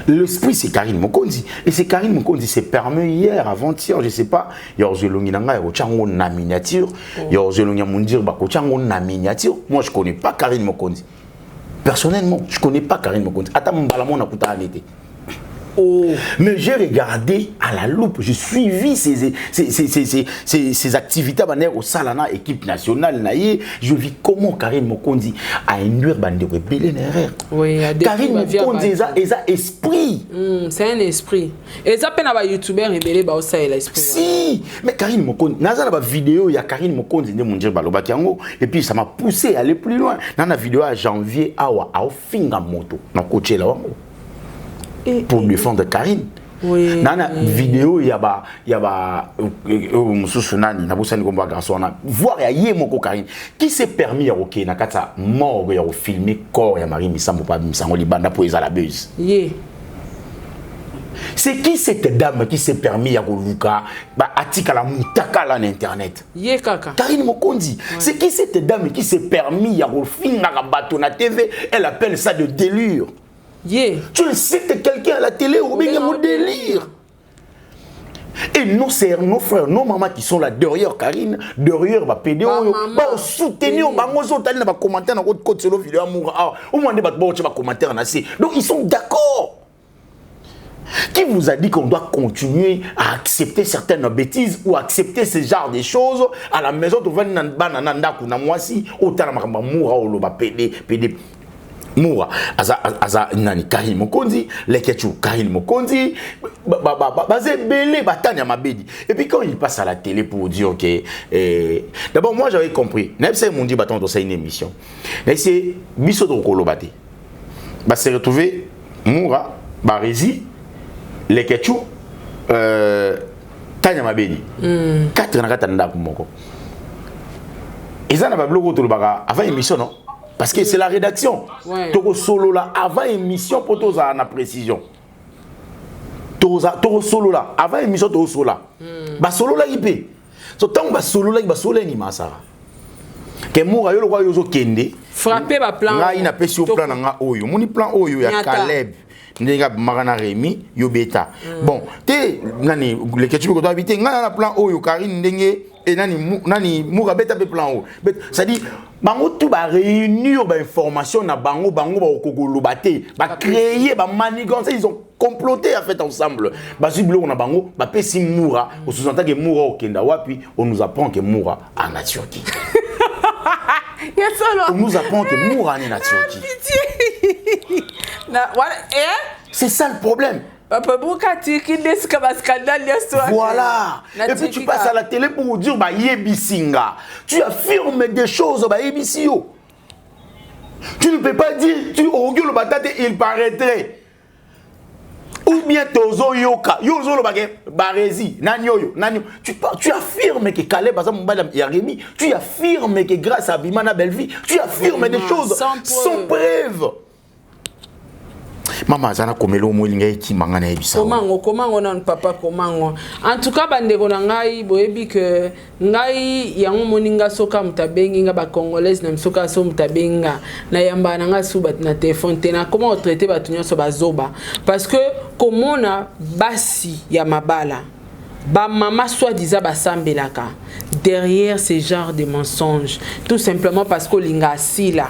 L'esprit, c'est Karine Mokonzi. Et c'est Karine Mokonzi, c'est permis hier, avant-hier, je ne sais pas, il y a une miniature, il y a une miniature. Moi, je ne connais pas Karine Mokonzi. Personnellement, je ne connais pas Karine Mokonzi. Mais j'ai regardé à la loupe, j'ai suivi ces activités au Salana, équipe nationale. Je vis comment Karine Mokonzi a induit de rebelle erreur. Oui, Karine Mokonzi est un esprit. C'est un esprit. Et ça peut être YouTuber rebelle l'esprit. Si, mais Karine Mokonzi, dans la vidéo, il y a Karine Mokonzi et puis ça m'a poussé à aller plus loin. Dans la vidéo à janvier, à finga moto, dans coaché là. Pour défendre Karine. Oui. Dans la vidéo, il y a voir Karine qui s'est permis à mort de filmer corps Marie Missambo Libanda pour la buzz. C'est qui cette dame qui s'est permis à Luka article la moutaka là internet? Karine Mokonzi. C'est qui cette dame qui s'est permis à filmer la bateau na TV? Elle appelle ça de délire. Tu le sais que quelqu'un à la télé ou bien il y a un délire. Et nos sœurs, nos frères, nos mamans qui sont là derrière Karine, derrière va pédé, va soutenir, va commenter dans votre côté sur le vidéo amour. Au moins va commenter en assez. Donc ils sont d'accord. Qui vous a dit qu'on doit continuer à accepter certaines bêtises ou accepter ce genre de choses à la maison de Vananda Kunamwasi, au Talamakamba Moura ou le pédé. Moura, aza nani Karine Mokonzi, Lekechu Karine Mokonzi, basé belé batanya mabedi. Et puis quand il passe à la télé pour dire que d'abord moi j'avais compris, n'importe mon dit bâton dans une émission. Mais c'est biso de kolobate. Bah se retrouver Moura, Barizi, Lekechu, Tanya mabedi. 4 na katanda kumoko. Et ça n'a pas bloqué tout le baga avant émission non. Parce que c'est la rédaction. Toro solo là avant émission pour tous à la précision. Toro solo là avant émission toro solo là. Ba solo là IP. So tant ba solo là ba solo ni masara. Que moura yo le roi yozo kende. Frapper ba plan. Nga ina pesi au plan nga oyo. Moni plan oyo ya Caleb. Ndega Marana Rémi yo beta. Bon, té nani le ketu ko do habiter nga na plan oyo Karine ndenge et nani moura beta be plan oyo. Ça dit bango tout ba réunir ba information na bango ba kokolo baté ba créer ba manigance ils ont comploté en fait ensemble. Basiblo on a bango, ba pesi moura, on sous-entend que moura au Kenda wapi, on nous apprend que moura en Turquie. On nous apprend que moura en Turquie. C'est ça le problème. Voilà. Et puis tu passes à la télé pour dire bah yebisinga. Tu affirmes des choses bah yebisio. Tu ne peux pas dire tu orgues le batate il paraîtrait. Ou bien tozo yoka yozo lo bagé barezi nanyoyo nanyo tu affirmes que Caleb par exemple mbala Yaremi, tu affirmes que grâce à Bimana Belleville, tu affirmes des choses sans preuve. Maman zana komelo molinga eki mangana ebisa. Komango non papa komango. En tout cas bandeko na ngai boyebi que ngai yango moninga soka mutabengi nga ba congolaise na soka so mutabenga na yamba na nga subat na téléphone tena comment traiter batunyo so bazoba parce que komona basi ya mabala ba mama soi-disant basambelaka derrière ce genre de mensonges tout simplement parce que linga asila.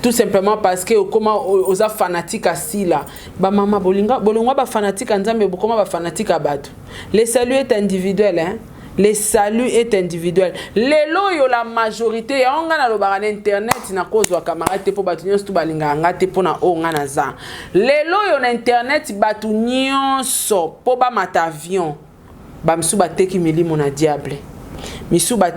Tout simplement parce que comment aux fanatiques assis là ba mama bolinga bolongwa ba fanatique nzambe bokoma ba fanatique abatu le salut est individuel hein le salut est individuel lelo yo la majorité ya onga na lobaka na internet na kozwa camarade po batu nyonso balinga ngate po na onga na za lelo yo na internet batu nyonso po ba mata avion ba msu bateki milimo na diable misu ba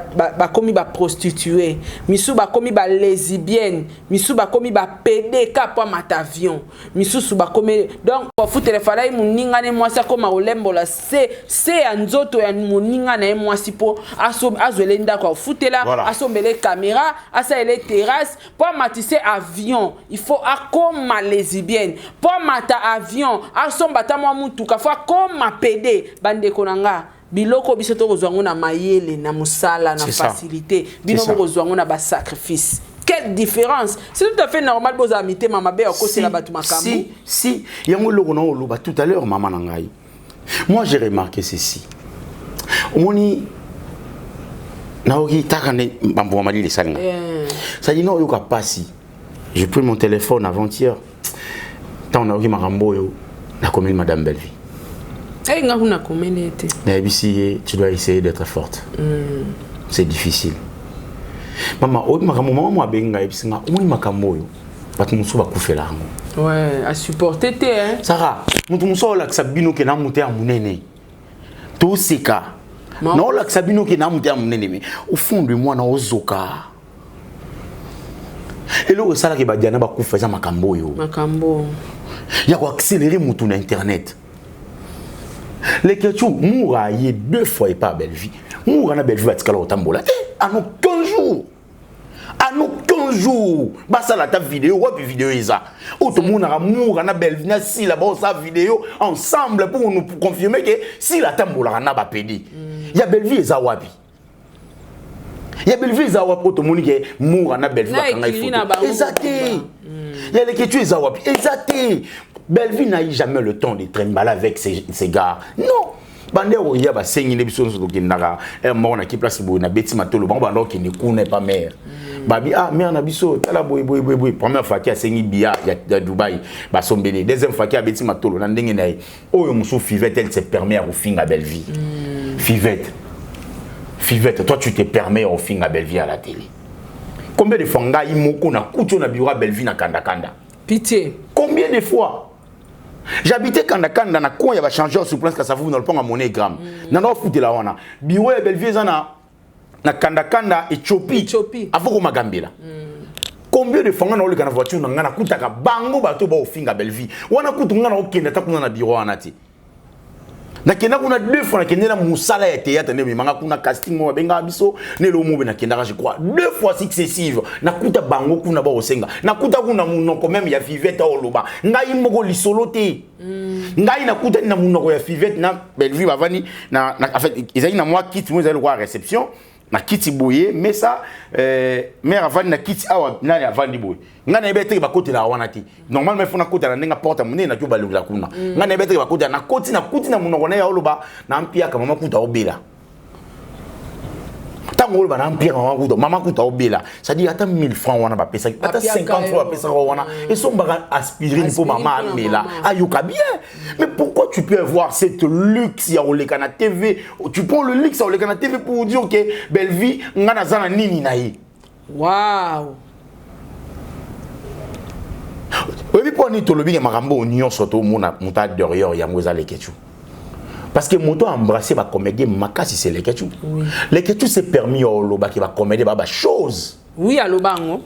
komi ba prostituée misu ba komi ba lesbienne misu ba komi ba pédé kapo matavion misu ba komi donc pour foutre le falai muninga ne mwasi koma olembola c'est anzoto ya muninga na mwasi po azolenda ko foutela asombele caméra asaele terrasse pour matisse avion il faut akoma lesbienne pour mata avion asombata mwa mutuka faut akoma pédé bande konanga biloko biso to kozwango na mayele na musala na facilité bino kozwango na ba sacrifice. Quelle différence? C'est tout à fait normal vos amitiés mama be akosi la batu makambu. Si yango loko na oloba tout à l'heure maman nangai. Moi j'ai remarqué ceci. Omoni naoki takane bambo mali le salinga. Ça dit non yoka pasi. J'ai pris mon téléphone avant-hier. Tant naoki makambo yo na comme madame Belleville. Tu dois essayer d'être forte. C'est difficile. Maman, maman benga ebisinga, ouli makamoyo. Batu muso ba kufela ngo. Ouais, à supporter hein. Sarah, mutu muso la sabino ke na muté a munene. To seka. Non la sabino ke na muté a munene mais au fond de moi na ozoka. Et le sala ke ba diana ba kufeza makamboyo. Makambo. Ya ko accélérer mutu na internet. Les questions moura y 2 fois et pas Belleville. Moura na Belleville va otambola. En aucun jour. En aucun jour. Bah ça la ta vidéo ou puis vidéo isa. Auto moura moura na Belleville na si la bon sa vidéo ensemble pour nous confirmer que si la tambola na ba pedi. Ya Belleville isa wapi. Ya Belleville isa wapi auto monique moura na Belleville kanga photo. Exacté. Ya les questions isa wapi. Exacté. Belleville n'a eu jamais le temps de traîner avec ces gars. Non. Bandero il y a ba sengi ne biso so kindaka e mo na ki place bo na beti matolo bango bando ki ne kuna pas mère. Babi ah mère na biso tala boy première fois qui a sengi bia ya Dubaï ba sombele deuxième fois qui a beti matolo na ndenge na oyo muso Fivette elle se permet au fin à Belleville. Fivette toi tu te permets au fin à Belleville à la télé. Combien de fois nga imoko na kuto na biwa Belleville na kanda. Pitié. Combien de fois? J'habitais Kanda na coin, il y avait changé sur place que ça vous dans le pont à MoneyGram. Nana foutu la wana. Biwe Belleville na Kanda Éthiopie. Avant qu'on magambela. Combien de fois on a eu la voiture na ngana kutaka bango bato ba ofinga Belleville. Wana kutu ngana okenda ta kuna na bureau anati. Na kenda kuna 2 fois na kenda na musala ya théâtre ne manga kuna casting mo benga biso ne lo mo be na kenda je crois 2 fois successives na kuta bango kuna ba osenga na kuta kuna munoko même ya Fivette oloba ngai moko lisolo te ngai na kuta na munoko ya Fivette na Belleville bavani na en fait ils na moi kit mo zalo kwa réception na kiti boye mais ça mère avant na kiti awa na avant di boye ngana ebete ba côté la wana ti normalement il faut na côté na ndenga porte monene na kuba lula kuna ngana ebete ba côté na kuti na munoko na ya oloba na mpia kama makuta obela tant que on empire maman kuta obela ça dit attends 1000 francs on a pas ça attends 50 francs on ça on a et son baran aspirine pour maman mais là ayuka bien mais pourquoi tu peux avoir cette luxe ya oleka na TV tu prends le luxe ya oleka na TV pour dire que belle vie ngana zana nini na yi waouh oui pour ni to lobi ya makambo union soto mona muta derrière ya ngoza lekechu. Parce que mon temps embrasser va comédie makasi c'est les ketchup. Oui. Les ketchup c'est permis au loba qui va comédie ba chose. Oui à lobango.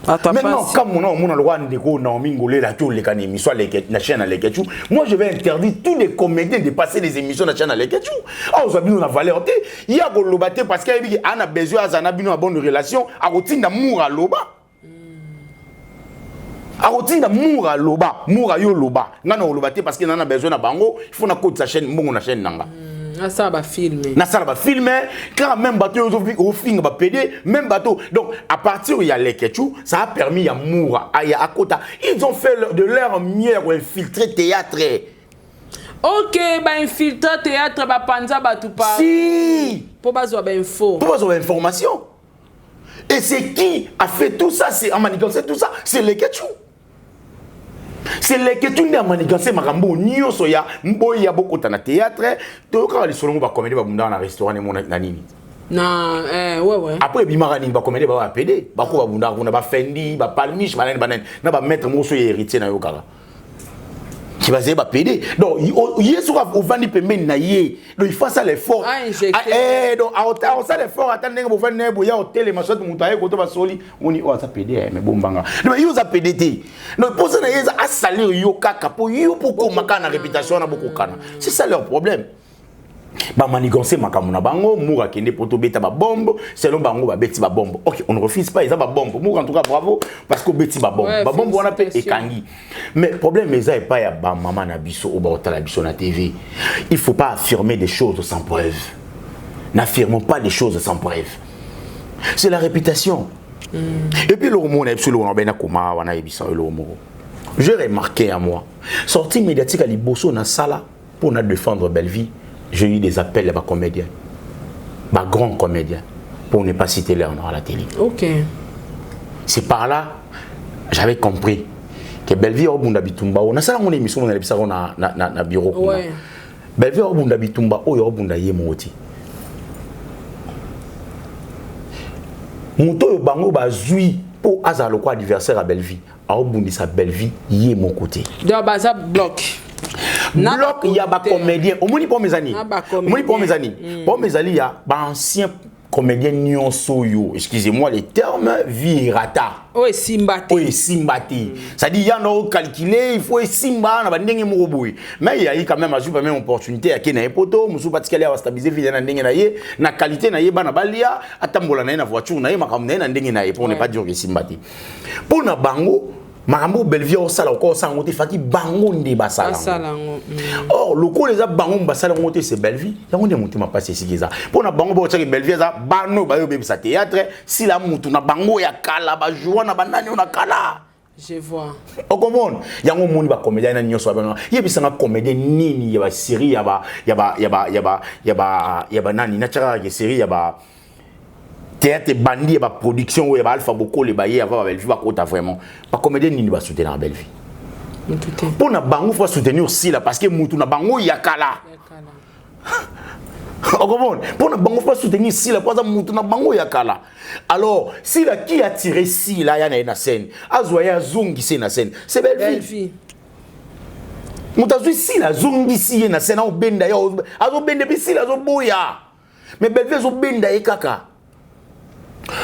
Maintenant comme mon le roi ndeko na mingolé la tout les kan émission les na chaîne les ketchup. Moi je vais interdire tous les comédiens de passer les émissions na chaîne les ketchup. Ah on a na valeur té il y a go lobaté parce qu'il a besoin azana bino a bonne relation a rotinda moura loba. Arotinda moura loba, moura yo loba. Ngana olobate parce qu'il en a besoin na bango, il faut na code sa chaîne, mbongo na chaîne nanga. Na ça va filmer. Na ça va filmer, quand même bateau au film va péder, même bateau. Donc à partir où il y a les ketchou, ça a permis à moura, à kota. Ils ont fait de leur mieux pour infiltrer théâtre. OK, ba infiltrer théâtre ba panza ba tout pas. Si. Pour bazo ba info. Pour bazo information. Et c'est qui a fait tout ça, c'est en manigancé tout ça, c'est les ketchou. C'est les que tu n'as manigancé marambo nio soya mboy ya beaucoup na théâtre to ka les solongo ba comédie ba bunda na restaurant ne mona na nini na ouais après bimara ni ba comédie ba PD ba ko ba bunda ko na ba fendi ba palmiche ba na ba mettre mo so héritier na yo kala qui va ba PD donc yesu ka ovandi pembeni na ye donc il faut ça l'effort donc à ça l'effort attendre ngo vendre bo ya hôtel machin mutu aye ko to ba soli oni o ça PD mais bombanga donc yo za PDT donc pour ça na yeza a salir yo kaka pour yo pour ko makana réputation na beaucoup kana c'est ça leur problème ba manigancé makamu na bango moura kende poto beta ba bombe selon bango ba beti ba bombe OK on ne refuse pas ils a ba bombe moura en tout cas bravo parce que beti ba bombe ba bombe on appelle ekangi mais problème mais ça est pas ya ba maman na biso ou ba otala biso na TV il faut pas affirmer des choses sans preuve n'affirmons pas des choses sans preuve c'est la réputation et puis le romo na biso le on bena koma wana ebisa le romo j'ai remarqué à moi sortie médiatique à liboso na sala pour na défendre belle vie. J'ai eu des appels à ma comédiens, ma grands comédiens, pour ne pas citer leur nom à la télé. Ok. C'est par là, j'avais compris que Belleville au Bunda Bitumba, on a ça mon émission, on a ça na bureau. Ouais. Belleville au Bunda Bitumba, au Bunda Yemoti. Mon toyo bango ba zui pour azalo quoi adversaire à Belleville, au Bunda sa Belleville yé mon côté. De baza bloc. Bloc il y a ba comédien au moni pour mes amis moni pour mes amis pour mes amis il y a ba ancien comédien nyonso yo excusez-moi les termes virata oui simbati ça dit il y a no calculer il faut simba na ba ndenge moko boy mais il y a quand même ajupa même opportunité ya kena poto musu patikali ya stabiliser vie na ndenge na ye na qualité na ye bana balia atambola na ye na voiture na ye makamna na ndenge na ye pour ne pas dire que simbati pour na bango Marambo Belleville au sala encore ça on te fati bango nde basala. Or le coup les bango basala on te c'est Belleville. Ya on est monté ma passe ici ça. Pour na bango bo tchaki Belleville ça bano ba yo sa théâtre si la mutu na bango ya kala ba joie na banani on a kala. Je vois. O comprendre. Ya ngo moni ba comédien na nyoso ba. Ya bisa na comédien nini ya ba série ya ba nani na tchaka ya série ya ba théâtre bandi et production où il y a Alpha beaucoup les baillés avant Belleville va côté vraiment pas comédien ni va soutenir la Belleville pour na bango faut soutenir aussi là parce que mutu na bango yakala on comprend pour na bango faut soutenir si là parce que mutu na bango yakala alors si là qui a tiré si là y a na scène azoya zongi c'est na scène c'est Belleville mutu si la zongi si na scène au benda yo azo benda bi si la zo boya mais Belleville zo benda e kaka.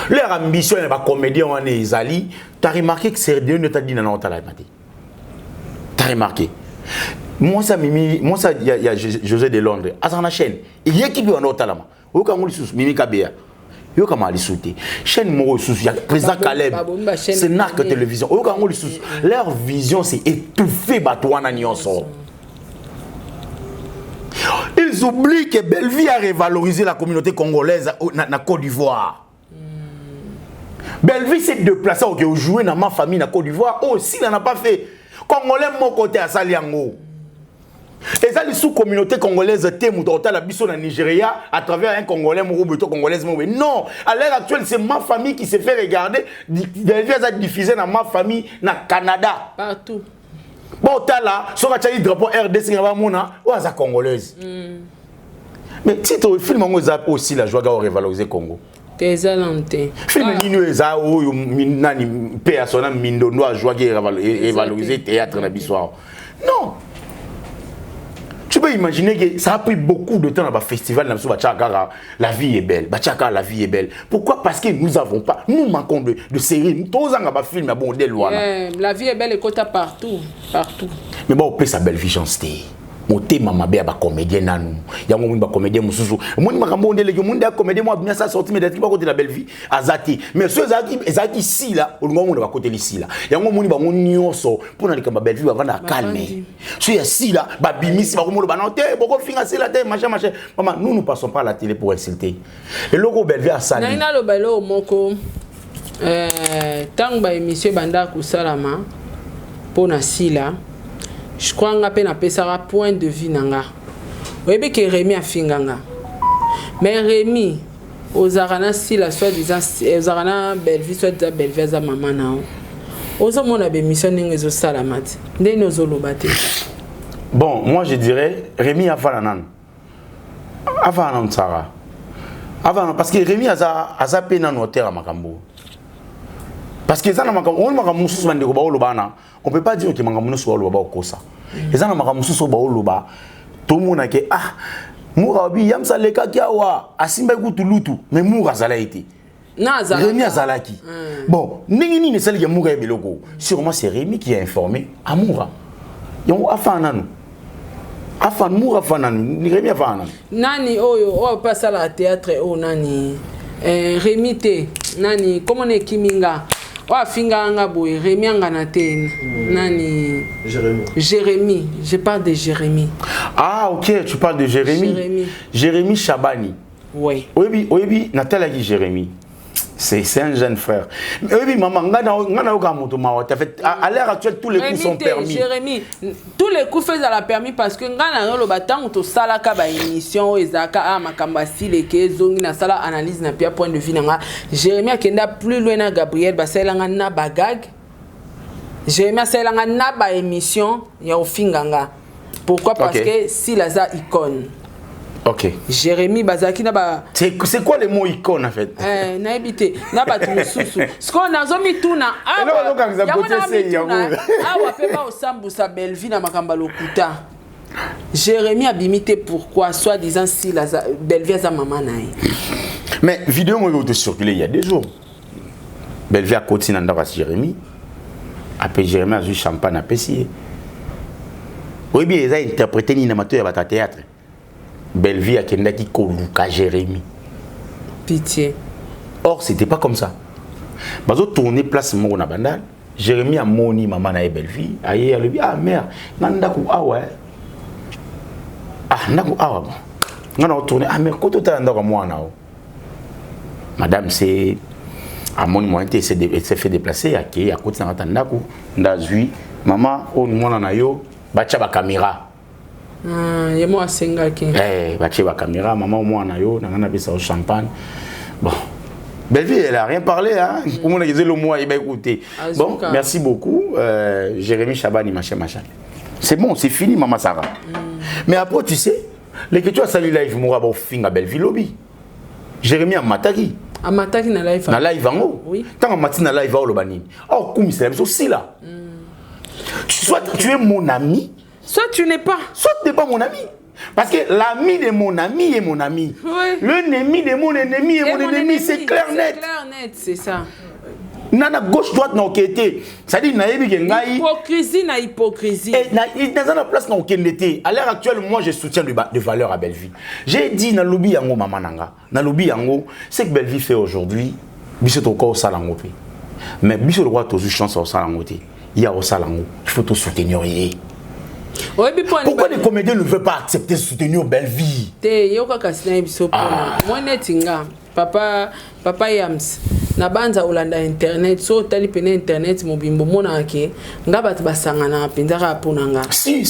Leur ambition n'est pas comédien on est Isali. Tu as remarqué que c'est de ne t'a dit non, tu as remarqué. Moi ça il y a José de Londres. À sa chaîne, il y a qui peut en autre là. Au cas où Mimi Kabea. Yo kama ali sauter. Chaîne Moro sous il y a président Caleb. C'est narc télévision. Au cas où leur vision c'est étouffer Batouana Nyonso. Ils oublient que Belleville a révalorisé la communauté congolaise na Côte d'Ivoire. Belleville s'est déplacé au jouer dans ma famille na Côte d'Ivoire. Oh, s'il n'en a pas fait, Congolais mon côté à Saliango. Et ça, les sous-communautés congolaises, la biso na Nigeria, à travers un Congolais, congolaise. Non, à l'heure actuelle, c'est ma famille qui s'est fait regarder. Belvi a diffusé dans ma famille, na Canada. Partout. Bon, t'as là, sur le drapeau RDC, ou à congolaise. Mais si tu film aussi, la joie de revaloriser Congo. Film Nino Eza ou Nani Péasona Mindono a joué à revaloriser théâtre na bissoir. Non. Tu peux imaginer que ça a pris beaucoup de temps dans le festival. La vie est belle. La vie est belle. Pourquoi? Parce que nous avons pas. Nous manquons de séries. Tous ans, on film. La vie est belle et côté partout. Partout. Mais bon, on peut sa belle vie chanter. Moté mama be ba comédien nanu. Ya mo ba comédien mususu. Mo ni makambo ndele ke mo nda comédien mo bien ça sorti mais d'être pas côté la belle vie. Azati. Mais ceux ezaki ici là, on ngo mo ba côté ici là. Ya ngo mo ni ba mo nyonso pour na likamba belle vie ba vanda calmer. Ceux ici là, ba bimisi ba ko mo ba non te, boko finga c'est la te machin. Maman, nous passons pas à la télé pour insulter. Et logo belle vie a sali. Na ina lo balo moko tang ba émission banda ku salama pour na sila. Je crois que je peux un point de vue. Oui, mais que Rémi a finganga. Mais Rémi, aux arana si la soit disant, aux arana belle vie soit belle vie à maman nao. Aux hommes on a des missions n'engagent salamat. N'est nos olobate. Bon, moi je dirais Rémi a falanan. Avant Sarah. Avant parce que Rémi a zappé dans nos terres à Makambo. Parce que ça n'a pas on peut pas dire que Mangamuno soit le bas au Kosa. Et ça n'a pas au bas. Tout le monde a dit ah, Mourabi, Yamsa Leka Kiawa, Asimba Goutulutu, mais Moura Zalaïti. Rémi Azalaki. Bon, Nini ne sait que Moura est Belogo. Sûrement c'est Rémi qui a informé à Moura. Yon Afananu. Afan Moura Fananu, Rémi Afananu. Nani, oh, passe à la théâtre, oh, Nani. Rémi T, Nani, comment est Kiminga? Wa finga nga boy Rémi nganaten nani Jérémy, je parle de Jérémy. Ah OK, tu parles de Jérémy. Jérémy Chabani. Oui. Oui, Nathalie dit Jérémy. C'est un jeune frère. Oui, maman, à l'heure actuelle, tous les coups sont permis. Jérémy, tous les coups faits à la permis parce que ngana le batang to sala ka ba émission ezaka a makambasi les ke zongi na sala analyse na pia point de vue nga. Jérémy akenda plus loin na Gabriel baselanga na bagag. Jérémy aselanga na ba émission ya ofinganga. Pourquoi? Parce que si laza icône. OK. Jérémy Bazaki na ba. C'est quoi le mot icône en fait? Na habité na ba tumususu. Ce qu'on a zomi tuna. Ah wa pe ba osambu sa belle vie na makamba lokuta. Jérémy a bimité pourquoi soit disant si la belle vie à maman naï. Mais vidéo moi été circulé il y a 2 jours. Belle vie à côté nanda Jérémy. Après Jérémy a joué champagne à Pessier. Oui bien ils a interprété ni amateur à théâtre. Belle vie à Kendaki Koluka Jérémy. Pitié. Or, c'était pas comme ça. Bazo tourner place Mona Bandal. Jérémy a moni maman na belle vie. Aïe, elle lui ah mère, nandaku ah ouais. Ah nandaku ah ouais. On a tourné ah mère quand tu as nandaku moi na. Madame c'est à mon moyen s'est fait déplacer à qui à côté de nandaku ndazui maman on mona na yo bacha ba caméra. Et moi, c'est un gars qui. La caméra, maman, moi, on a vu ça au champagne. Bon. Belle vie, elle n'a rien parlé, hein. Pour moi, le mot, il va écouter. Bon, merci beaucoup. Jérémy Chabani, machin. C'est bon, c'est fini, maman Sarah. Mais après, tu sais, les que tu as salué live, moi, je suis à Belleville Lobby. Jérémy a Matagi. A Matagi, na live. Na live, en haut. Oui. Tant que Matagi, na live, au Lobani. Oh, comme c'est aussi là. Soit tu es mon ami. Soit tu n'es pas. Soit tu n'es pas mon ami. Parce que l'ami de mon ami est mon ami. Oui. L'ennemi de mon ennemi est mon ennemi. C'est clair net. C'est clair net, c'est ça. Nana gauche droite n'a été. Ça dit hypocrisie na hypocrisie. Et dans la place n'a aucun été. À l'heure actuelle, moi je soutiens de valeur à Belleville. J'ai dit na lobby yango maman nanga. Na lobby yango, c'est que Belleville fait aujourd'hui. Biso au corps salango. Mais biso le droit aux chance au salango. Il y a au salango. Il faut tout soutenir. Pourquoi les comédiens ne veulent pas accepter de soutenir Belleville? Papa Yams, na banza olanda internet so tali pene internet mobimbo mona ke ngaba tbasanga na pendaka ponanga si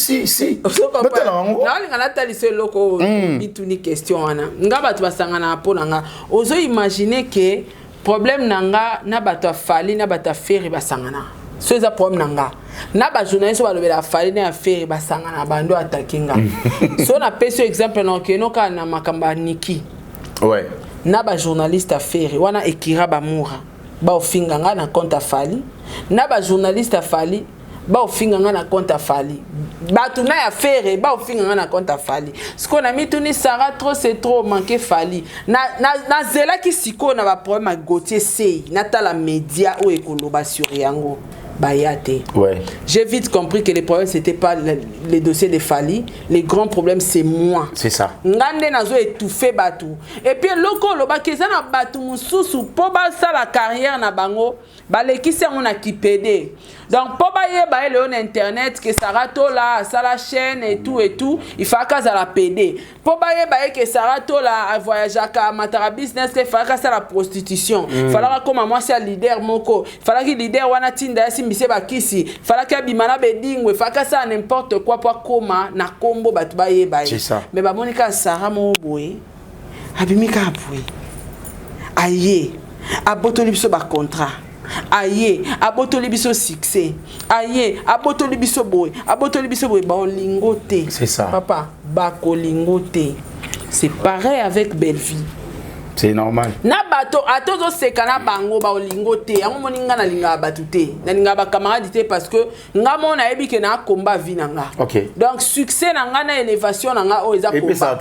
na tali se loko bituni question ana ngaba tbasanga na ponanga ozo imaginer que problème nanga na bato afali na bato aferi basangana so eza problème nanga na ba journaliste ba lobela afali na aferi basangana bando atakinga so na pese exemple na ke no kana makamba niki ouais na ba journaliste affaire wana ekira ba mura ba ofinga nga na compte afali na ba journaliste afali ba ofinga nga na compte afali ba tuna ya affaire ba ofinga nga na compte afali siko na mituni Sarah trop c'est trop manqué fali na zela ki siko na ba problème a Gauthier sei na ta la média ou ekoloba sur yango Bayate. Ouais. J'ai vite compris que les problèmes c'était pas les dossiers de Fali, les grands problèmes c'est moi. C'est ça. Ngande nazo étouffé batu. Et puis loko loba keza na batu mususu po ba sa la carrière na bango, ba lekisi on a kipede. Donc po ba ye ba le internet que Sarato là, ça la chaîne et tout, il faut qu'à la PD. Po ba ye ba que Sarato là voyage à Matara business que faut qu'à la prostitution. Fallait comme moi c'est leader moko. Fallait que leader wana tinda mbise bakisi fala ka bimana bedingwe faka ça n'importe quoi pour koma na kombo batu baye baye mais ba monika Sarah mo boye abimika boye aye abotoli biso ba contrat aye abotoli biso succès aye abotoli biso boye ba olingote c'est ça papa ba kolingote c'est pareil avec Belleville. C'est normal. Na bato atozo sekana bango ba olingote yango moninga na linga batute na linga ba camarade parce que nga mona yebi ke na combat vie nanga. OK. Donc succès nanga na élévation nanga o eza combat.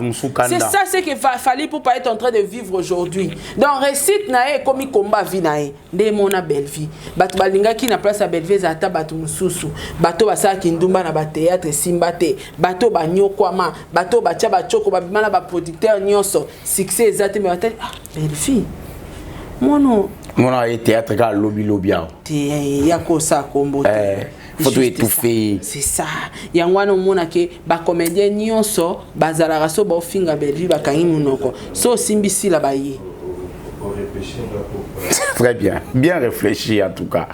C'est ça c'est que fallait pour pas être en train de vivre aujourd'hui. Donc récite na e komi combat vie na e de mona belle vie. Bato balinga ki na place à Belleville ata bato mususu. Bato basala kindumba na ba théâtre simbate. Bato ba nyokwama, bato ba tia ba choko ba bimana ba producteur nyonso. Succès ezate me batel belle fille. Mon a été théâtre car lobby. Yako sa kombo. Faut tout étouffer. C'est ça. Yangwana mona ke ba comédien nyonso bazala raso ba ofinga belle ba kangi munoko. So simbisi la baye. Très bien. Bien réfléchi en tout cas.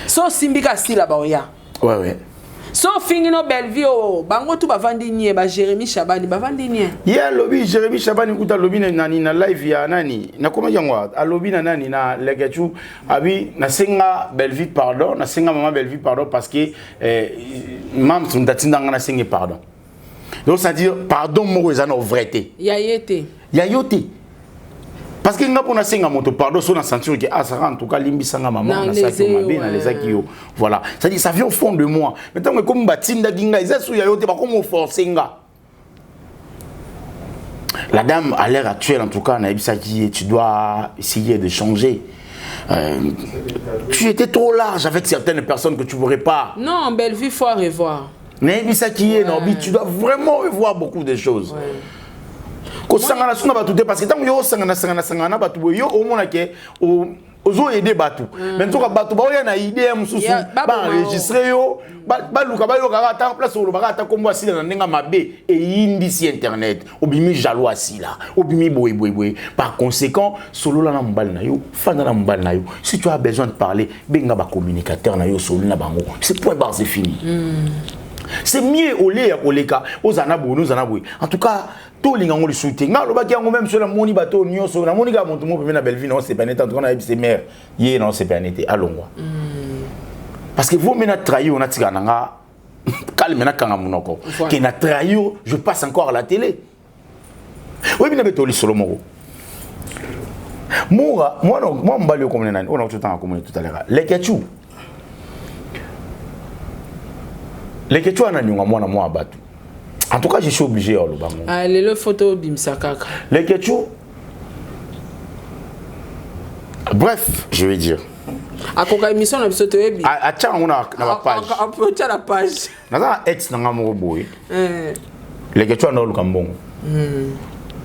So simbika sila ba oya. Ouais. So fingino Belleville o bango tu bavandi nie ba Jérémy Chabani bavandi nie. Ya lobby Jérémy Chabani kuta lobby nani na live ya nani na koma jangwa a lobby na nani na legetu abi na senga Belleville pardon na senga maman Belleville pardon parce que mam tun datinda ngana senga pardon. Donc ça dire pardon mo ezana vérité. Ya yete. Parce que nga pona senga moto pardon so na sentir que ça en tout cas limbi sanga maman na ça qui m'a na les akio voilà ça dit ça vient au fond de moi maintenant comme batinda ginga isa so ya yote ba comme forcer nga la dame à l'heure actuelle en tout cas na ebisa qui tu dois essayer de changer tu étais trop large avec certaines personnes que tu voudrais pas non Belleville faut revoir na ebisa qui est non tu dois vraiment revoir beaucoup de choses ko sangana sunga batu parce que tant yo sangana batu yo au mona ke ozo aider batu mais to ka batu ba oya na idée mususu ba enregistrer yo ba luka ba yo ka ta place o ba ta kombo asila na ndenga mabe e yindi si internet obimi jaloux asila obimi boy par conséquent solo la na mbal na yo fana na mbal na yo si tu as besoin de parler benga ba communicateur na yo solo na bango c'est point barre c'est fini. C'est mieux au lait au leka aux anabou nous anabou en tout cas tout les gens le soutien nga loba ki yango même sur la moni bateau nyonso na moni ga monto mo pe na Belleville non c'est pas net en tout cas na c'est mère yé non c'est pas net allongwa parce que vous mena trahi on a tika nanga calme na kanga munoko qui na trahi je passe encore à la télé oui bien betoli solo moko moi mbali ko mena on a tout le temps comme tout à l'heure les ketchou les ketchou ana nyonga mwana mo abatu. En tout cas, je suis obligé à le bango. Ah, le photo bimsakaka. Les ketchou. Bref, je vais dire. A koka émission na biso toyebi. A tcha on a na page. A peut tcha la page. Na ex na ngamo boy. Les ketchou na lukambongo.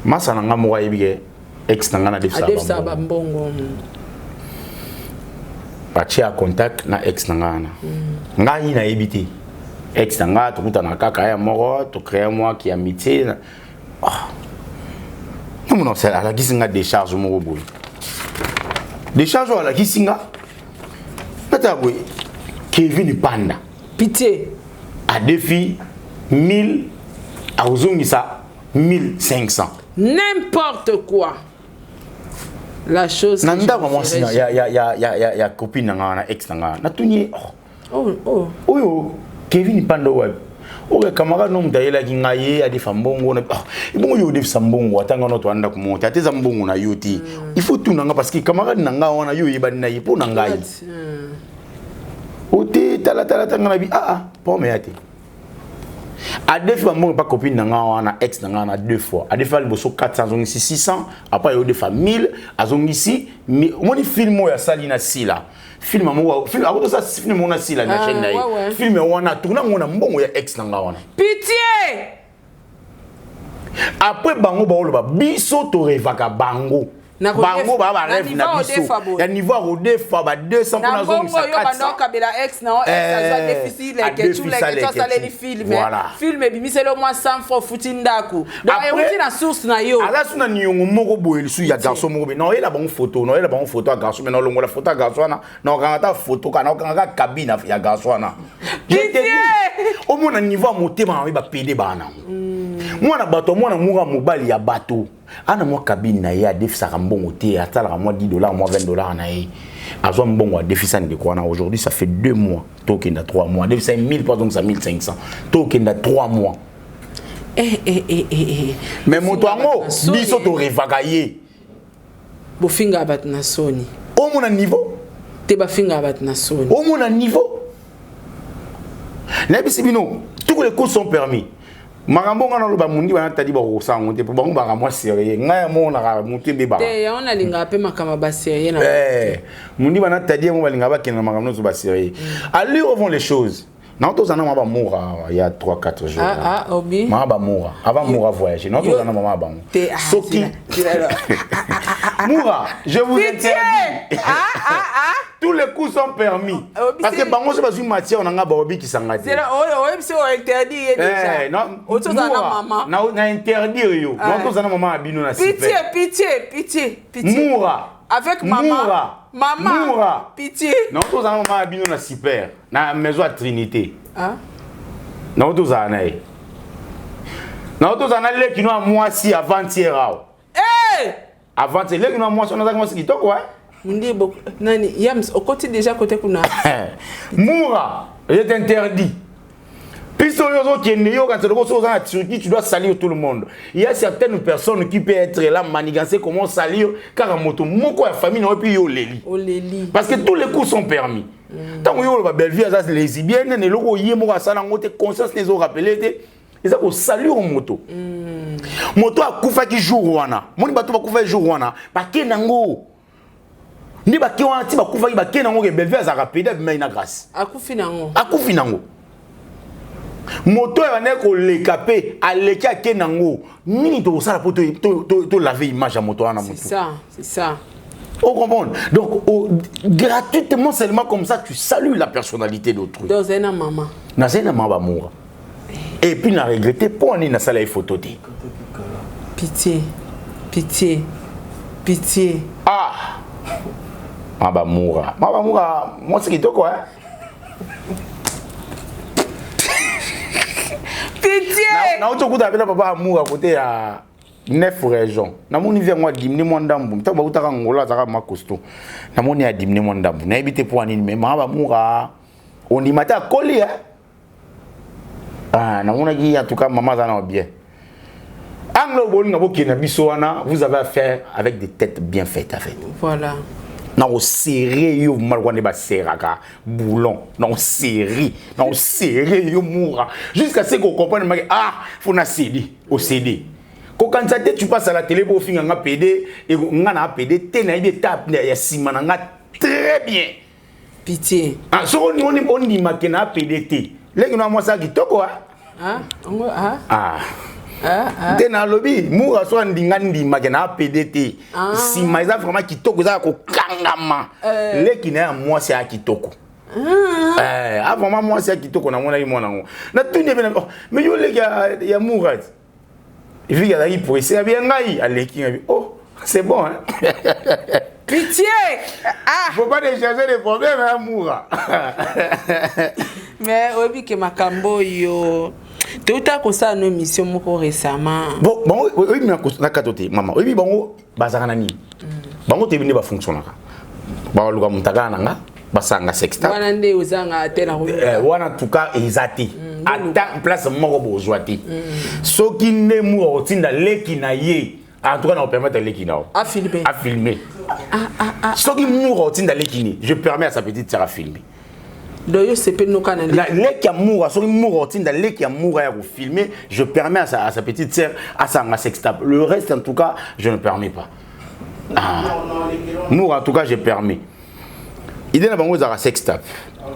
Masa na ngamo yebi ex na ngana defsa bambongo. Pachi a contact na ex na ngana. Ngani na ebité. Ex nanga tukuta na kaka ya moro to créer moi qui amitié non c'est à la gisinga décharge mo boy Décharge à la Kisinga. Pataboué. Kevin Panda. Pitié. A défi 1000 à Ozongisa 1500. N'importe quoi. La chose. Nanda vraiment si il y a copine na ex na tuni. Oh Kevin Panda web. Oh camarade non d'ailleurs qui ngaye a des femmes bongo na. Bon yo des femmes bongo atanga no to anda kumonta. Ate za mbongo na yoti. Il faut tout nanga parce que camarade nanga wana yo yeba na yipo nanga yi. Ote tala tanga bi pas me ate. A deux fois mon pas copine nanga ex nanga deux fois. A deux fois le bosso 400 on ici 600 après yo des fois 1000 azong ici mon film ya salina sila. Film mo film a ça film mo na sila na chaîne na. Film wana tourna ngona mbongo ya ex nanga wana. Pitié. Après bango ba oloba biso to revaka bango. Bango ba rêve na biso. Ya niveau au defa ba 200 pour na zone 400. Yo bando kabela ex na ex azwa difficile que tout les que ça les films. Film bi miselo moi 100 fois futindako. Donc e wuti na source na yo. Ala suna nyongo moko boye su ya garçon moko be. Non ela bango photo, non ela bango photo à garçon mais non longo la photo à garçon na. Non kanga photo kana kanga cabine ya garçon na. Au moins na niveau motema ba PD bana. Mwana bato mwana muga mobali ya bato ana mo cabine na ya defisa mbongo te atala moi $10 moi $20 na ye azwa mbongo a defisa de quoi na aujourd'hui ça fait 2 mois token da 3 mois defisa 1000 pas donc ça 1500 token da 3 mois mais moto ango biso to revaka ye bo finga bat na soni au mon niveau te ba finga bat na soni au mon niveau na bisibino tous les cours sont permis. Marambo ngana lo ba mundi bana tadi ba ko sango te po bango ba mo sérieux ngaya mo na muti be ba te ya ona linga pe makama ba sérieux na mundi bana tadi mo ba linga ba kena makamno so ba sérieux allez revont les choses non to zana ma ba moura il y a 3-4 jours obi ma ba moura avant moura voyager non to zana ma ba soki moura je vous interdis tous les coups sont permis parce que bango c'est pas une matière on nga ba obi ki sangati c'est c'est interdit déjà non auto zana maman na interdire yo non to zana maman abino na pitié moura avec maman Moura. Pitié. Non, tous en moment abino na super. Na maison à Trinité. Non, tous en ai. Non, tous en ai qui nous a moisi avant-hier. Avant-hier, les qui nous a moisi, on a commencé qui toi Mundi beaucoup. Nani, yams au côté déjà côté kuna. Moura, il est interdit. Quand tu dois salir tout le monde. Il y a certaines personnes qui peuvent être là, manigancer comment salir, car moto, mon quoi, famille, non, puis yo leli. Parce que tous les coups sont permis. Tant que yo la belle vie, ça c'est lesbienne, ne logo yé mo ça na moto conscience les ont rappelé, ils ont salué au moto. Moto a kufa qui jour wana. Moni bato ba kufa jour wana. Ba kenango. Ni ba ki wana ti ba kufa ba kenango ke belle vie za rappelé mais na grâce. Akufi nango. Moto est ko lekapé aleki akenango nini to sala pour to laver image à moto na moto. C'est ça. On comprend. Donc gratuitement seulement comme ça tu salues la personnalité d'autrui. Dans un maman. Na zena mama moura. Et puis na regretter pour ni na sala les photos té. Pitié. Maba moura, moi c'est qui toi quoi? Pitié. Na auto kuta pela papa amour à côté à 9 régions. Na moni vient moi dimni mo ndambu. Ta ba utaka ngola zaka makosto. Na moni a dimni mo ndambu. Na ebite pour anini mais ma ba moura. On dit mata koli na mona gi en tout cas maman ça na bien. Anglo bol ngabo kina biso wana, vous avez affaire avec des têtes bien faites avec. Voilà. Non serré yo malwande ba seraka boulon non serré yo moura jusqu'à ce qu'on comprenne faut na CD au CD quand tu passes à la télé pour finir nga PD et nga na PD te na ibe tap ya simana nga très bien pitié so on dit makena PDT les na moi ça kitoko Tena lobby moura so ndingandi makena PDT si maiza vraiment kitoko za ko kangama leki na moi c'est kitoko avant moi c'est kitoko na mona imona ngo na tunde bena mais yo leki ya moura il vit là pour essayer bien ngai aleki oh c'est bon hein Pitié. Ah. Faut pas décharger les problèmes à Moura. Mais obi ke makambo yo. Tout à coup ça nos mission moko récemment. Bon oui mais na katote maman. Oui bango bazana ni. Bango te bini ba fonctionner. Ba luka mutaka nanga basanga sexta. Wana nde uzanga tena ko. Wana en tout cas ezati. Ata place moko bozwati. Soki ne mu otinda leki na ye. En tout cas on permet leki na. À filmer. À filmer. Soki mu otinda leki ni, je permets à sa petite sœur à filmer. Doyo sepe no kana. Leki amour, soki mu otinda leki amour ya ko filmer, je permets à sa petite sœur à sa sexta. Le reste en tout cas, je ne permets pas. Mour en tout cas, je permets. Idée na bango za sexta.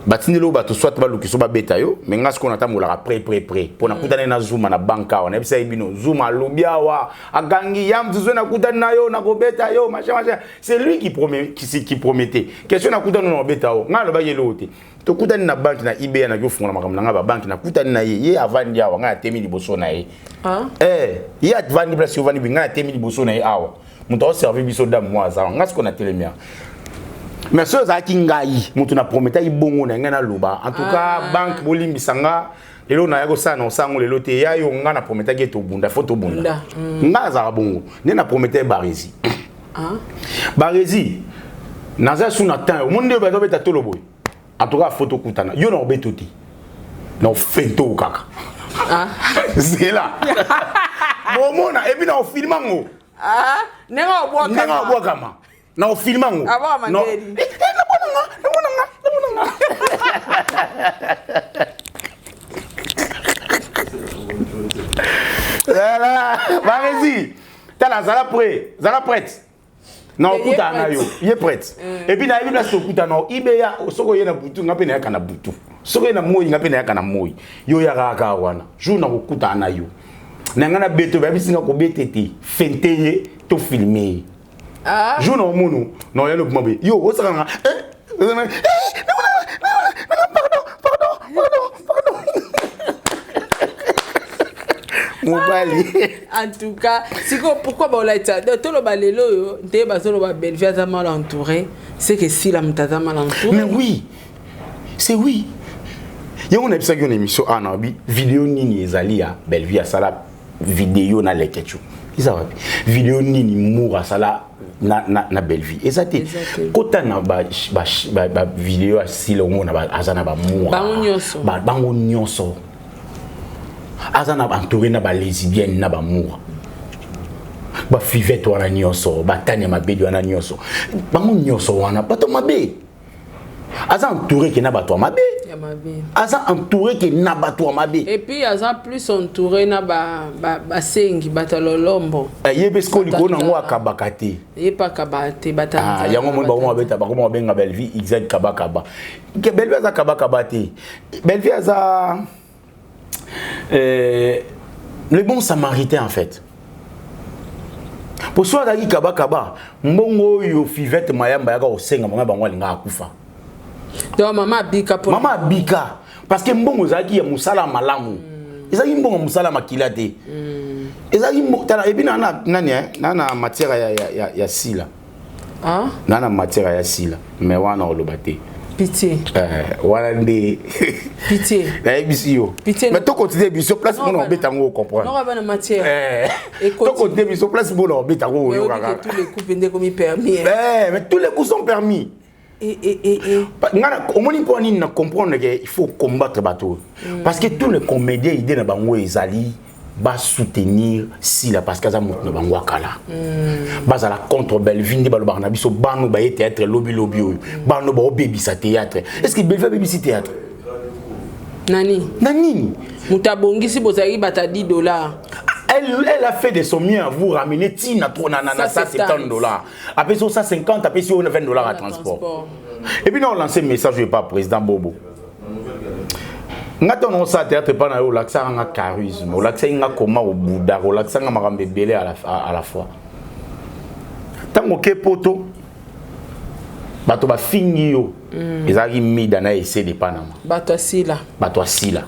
Batinelo bato soit ba lukiso ba beta yo, mais nga ce ata molaka pré pour na kutana na Zuma na banka on ebisa ibino Zuma lobia wa agangi yam tuzo na kutana na yo na ko beta yo machin. C'est lui qui promettait. Question na kutana na beta yo. Nga lo ba yelo te. To kutana na banque na IBA na yo fungola makamna nga ba banque na kutana na ye avandi awa nga temi liboso na ye. Ye avandi place yo vandi nga temi liboso na ye awa. Muto servir biso dame moi ça. Nga ce qu'on a télémia. Mais ceux qui ngai mutu na prometa ibongo na ngana loba en tout cas banque bolimbi sanga lelo na yako sana osango lelo te ya yo ngana prometa ke to bunda photo bunda ngaza bongo ne na prometa barezi barezi naza suna temps monde ba do beta tolo boy en tout cas photo kutana yo na obetoti na fento kaka c'est là bon mona et puis na filmango nenga obwa kama na filmango no vas-y t'as zala prête na okuta na yo il est prête et puis na bible so okuta na ibeya soko yena butu ngape na yaka na butu soko yena moyi ngape na yaka na moyi yo ya kaka wana jour na okuta na yo na ngana beto ba bisinga ko betete fenteye to filmer jour na mono na yelo bumbe yo osaka pardon Mobali. En tout cas, pourquoi on l'a dit? Tout le balelo, dès que la Bellevue est mal entourée, c'est que si la mutaza mal entourée. Mais oui, c'est oui. Il y a une émission Anabi, vidéo nini ezali ya Bellevue sala vidéo na lekechu. Isa wapi? Vidéo nini moura sala na Bellevue. Ezate. Kota na ba vidéo asile omona ba azana ba moura. Bango nyonso. Azana entouré na ba lesbienne na ba moura. Ba fivette wana nyonso, ba tanya mabedo wana nyonso. Bango nyonso wana bato mabe. Aza entouré que na bato mabe. Aza entouré que na bato mabe. Et puis aza plus entouré na ba sengi batalolombo. Yebe skoli ko na ngo akabakate. Yepa kabate batanga. Ah yango mo ba mo beta ba ko benga Bellevue exact kabakaba. Ke Bellevue aza kabakabate. Bellevue aza le bon samaritain en fait. Pour soi daki kabakaba, mbongo yo fivette mayamba yaka osenga mama bango linga akufa. Donc maman bika pour maman bika parce que mbongo zaki ya musala malamu. Ezaki mbongo musala makilate. Ezaki tala ebina nani nana matière ya sila. Ah? Nana matière ya sila, mais wana olobate. Pitié. Walande. Pitié. La ebisio. Pitié. Mais to continuer bisio place pour on betango comprendre. Non ba na matière. Et to continuer bisio place pour on betango yo kaka. Tous les coups pendant comme permis. Mais tous les coups sont permis. Au moins pour ni na comprendre que il faut combattre bateau. Parce que tous les comédiens idée na bango ezali ba soutenir si la parce que ça monte na bango kala. Basa la contre Bellevue ndi balo na biso bano ba théâtre lobby bano ba baby sa théâtre. Est-ce que Bellevue baby si théâtre? Nani mutabongi si bozali bata $10. Elle a fait de son mieux à vous ramener tina trop na $170. Après ça 150 après ça $20 à transport. Et puis on lance un message pas président Bobo. Ngato non ça théâtre pas na yo laksa nga charisme, o laksa nga koma au Bouddha, o laksa nga makambe belé à la fois. Tango ke poto bato ba fingi yo. Ezaki mida na essayer de Panama. Bato asila.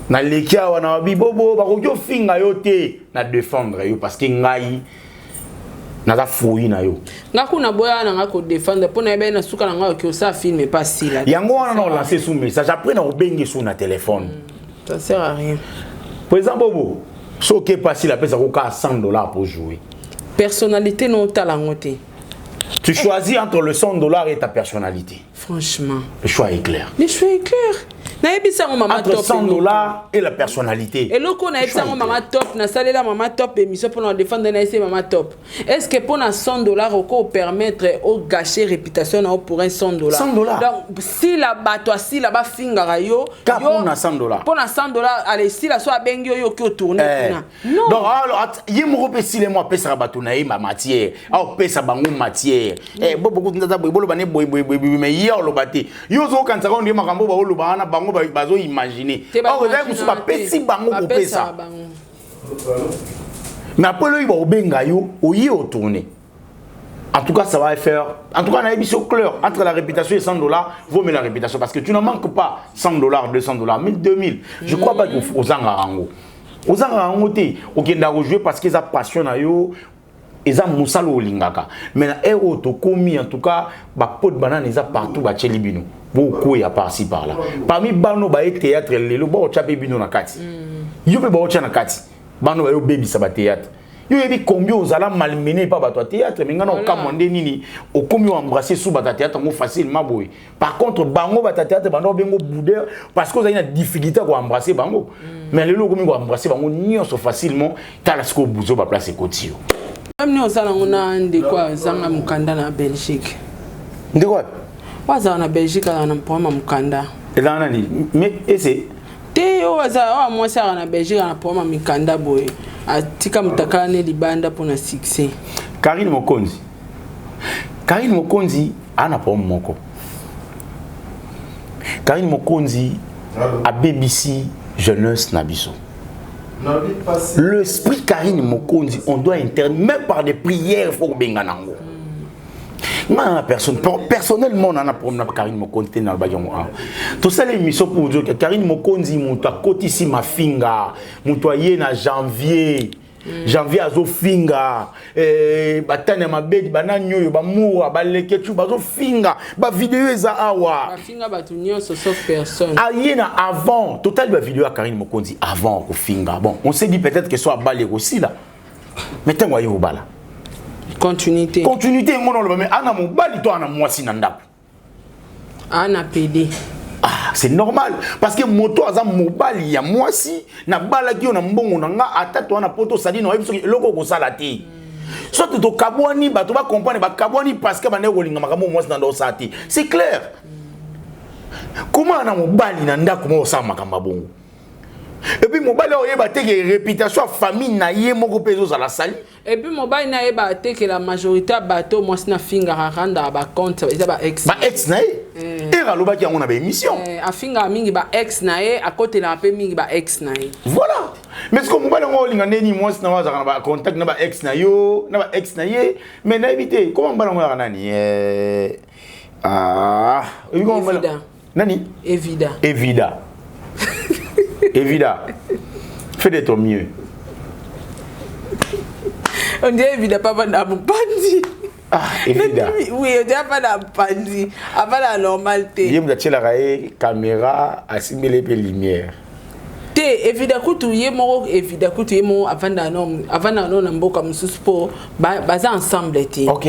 Na lekia wana bibobo ba ko finga yo te na défendre yo parce que ngai naza fouille na yo ngakuna boya na ngako défendre pour na yeba na suka na ngako ki osa film pas si là yango wana na lancer sous message après na obenge sur na téléphone ça sert à rien par exemple bobo so ke pas si la pesa ko ka $100 pour jouer personnalité non talangote tu choisis entre le $100 et ta personnalité franchement le choix est clair le choix est clair na yebisa ngo mama entre top $100 et la personnalité et loko na yebisa ngo mama top na salela mama top émission pour nous défendre na essayer mama top est-ce que pour na $100 au permettre au gâcher réputation na pour un $100 $100 donc si la bato si la ba finga yo pour na $100 pour na $100 allez si la soit bengi yo qui tourner non donc alors yemo pe si les mois pesa bato na ma matière au pesa bango matière beaucoup ndata bolo bane boy mais hier lo bate yo zo kan sa ko ndi makambo ba lo bana bango bazo imaginer oh vous avez pas pesi bango ko pesa mais après le ba obenga yo oyi au tourner en tout cas ça va faire en tout cas on a émission clair entre la réputation et $100 vaut mieux la réputation parce que tu ne manques pas $100 $200 1000 2000 je crois pas aux zangarango te okenda jouer parce qu'ils ont passion na yo eza musalo olingaka mais na to komi en tout cas ba pot banane eza partout ba tcheli bino beaucoup ya par-ci par là parmi bano ba théâtre lelo ba ochape bino na kati yo pe ba ocha na kati bano ba yo baby sa ba théâtre yo yebi combien ozala malmené par ba théâtre mais ngana okamande nini okomi embrasser sous ba théâtre mo facilement boy par contre bango ba théâtre bano bengo boudeur parce que vous avez une difficulté à embrasser bango mais lelo komi ko embrasser bango nyonso facilement tala siko buzo ba place ekotio même nous allons on quoi zanga mukanda na Belgique ndeko waza na Belgique na mpoma mukanda elana ni mais ese te yo waza wa moi ça na Belgique na mpoma mikanda boy atika mutakane libanda pona succès Karine Mokonzi ana pom moko Karine Mokonzi a BBC jeunesse na biso. L'esprit Karine Mokonzi, on doit intervenir, même par des prières, il faut benga nango. Personnellement, on a un problème avec Karine Mokonzi dans le bagage. Tout ça, l'émission pour dire que Karine Mokonzi, mon côté ici, ma finga, mon toyer na janvier. Janvier azo finga batane mabedi bananyo ba moura ba leketu bazo finga ba vidéo eza awa ba finga batu nyonso sauf personne ayena avant total ba vidéo à Karine Mokonzi avant ko finga bon on s'est dit peut-être que soit balé aussi là mais tango ayo bala continuité ngono lo mais ana mobali to ana mwasi na ndako ana PD. Ah, c'est normal parce que moto aza mobali ya mwasi na bala ki na mbongo na nga atatu ana poto sali na yebiso loko ko sala te soit to kabwani bato ba comprendre ba kabwani parce que ba ne kolinga makambo mwasi na ndo sati c'est clair comment na mobali na ndako mo sa makamba bongo et puis mobali oyeba te que réputation famille na ye moko pezo za la sali et puis mobali na yeba te que la majorité bato mwasi na finga randa ba compte eza ba ex na ye era loba ki on a ba émission afinga mingi ba ex na ye à côté la pe mingi ba ex na ye voilà mais ce que mobali ngo linga neni mwasi na waza kana ba contact na ba ex na yo na ba ex na ye mais na éviter comment mobali ngo nani nani Evida, fais de ton mieux. On dirait Evida pas dans mon pandi. Ah, Evida. Oui, on dirait pas dans pandi. Avant la normalité. Il y a la caméra, assimiler les lumières. Evida kutu yemo Evida kutu yemo avant non mboka musupo baza ensemble te. OK.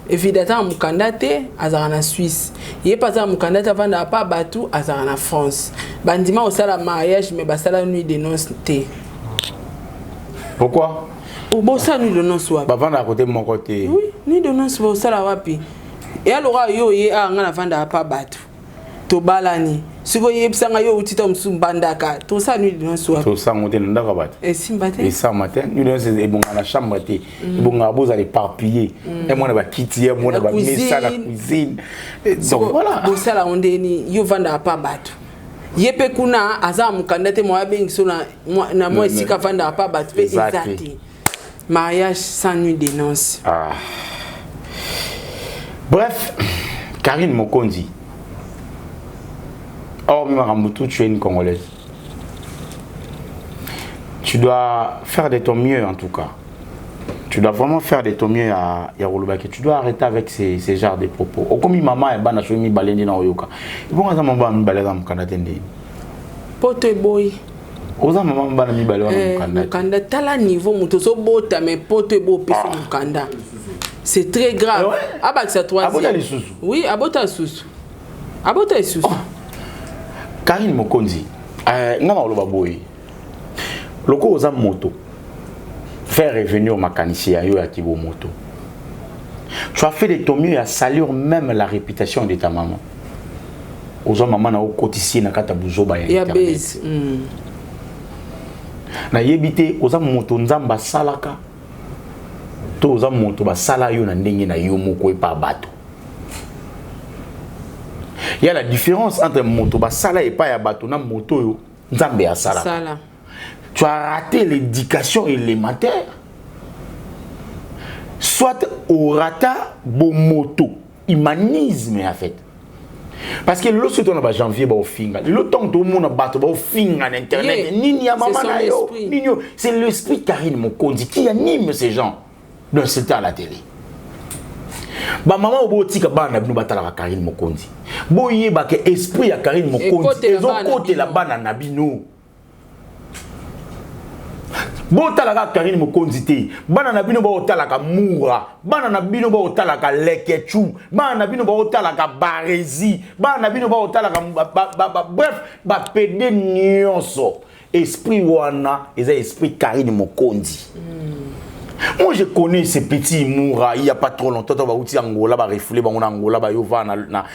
Evida ta mukanda te azara na Suisse. Yé pas za mukanda ta vanda pa batu azara na France. Bandima au sala mariage mais basala nuit de noces te. Pourquoi? Au bo sa nuit de noces wapi. Ba vanda à côté mon côté. Oui, nuit de noces au sala wapi. Et alors yo yé a ngana vanda pa batu. To balani. Si vous avez besoin de utita msumbandaka, tout ça nous disons soit. Tout ça monter dans la batte. Et simbate. Et ça matin, nous disons c'est bon dans la chambre té. Bon à beaux aller éparpiller. Et moi on va quitter, moi on va mettre ça la cuisine. Donc voilà. Bon ça là on dit yo vanda pas battu. Yepe kuna azamu kandate moi bing so na moi ici ka vanda pas battu exact. Mariage sans nuit de noces. Ah. Bref, Karine Mokonzi. Or, Mimaramutu, tu es une Congolaise. Tu dois faire de ton mieux en tout cas. Tu dois vraiment faire des tomiers à Yarolobaki. Tu dois arrêter avec ces genres de propos. Au comme maman et bana so mi balendi na oyoka. Bon ça maman mi balenda mukanda tende. Poto boy. Oza maman bana mi balenda mukanda. Mukanda tala niveau muto so bota mais poto bo pesa mukanda. C'est très grave. Ah bah c'est toi. Abota les sous. Oui, abota sous. Abota sous. Karine Mokonzi. Ngana oloba boy. Loko oza moto. Faire revenir au mécanicien à Kibo Moto. Tu as fait de ton mieux à salir même la réputation de ta maman. Aux hommes, maman, au quotidien, na kata buzoba ya internet. Na yebite, aux hommes, moto nzamba salaka. To aux hommes, moto ba sala yo na ndenge na yo moko e pa bato. Il y a la différence entre moto ba sala et pas ya bato na moto yo nzambe ya sala. Sala. Tu as raté l'éducation élémentaire, soit au rata bon moto, humanisme en fait. Parce que lorsque tu as janvier, au finga, le temps tout le monde a battu au finga internet, ni a maman c'est l'esprit Karine Mokonzi qui anime ces gens dans ce temps à la télé. Ba maman au botika bana bino batala Karine Mokonzi. Boye ba que esprit ya Karine Mokonzi, ils ont côté la bana na bino. Botalaka Karine Mokonzi te bana na bino botalaka Moura bana na bino botalaka Lekechu bana na bino botalaka Barezi bana na bino botalaka bref ba pede nyonso esprit wana eza esprit Karine Mokonzi. Moi je connais ces petits Moura il y a pas trop longtemps ba uti Angola ba refoulé ba ngona Angola ba yo va na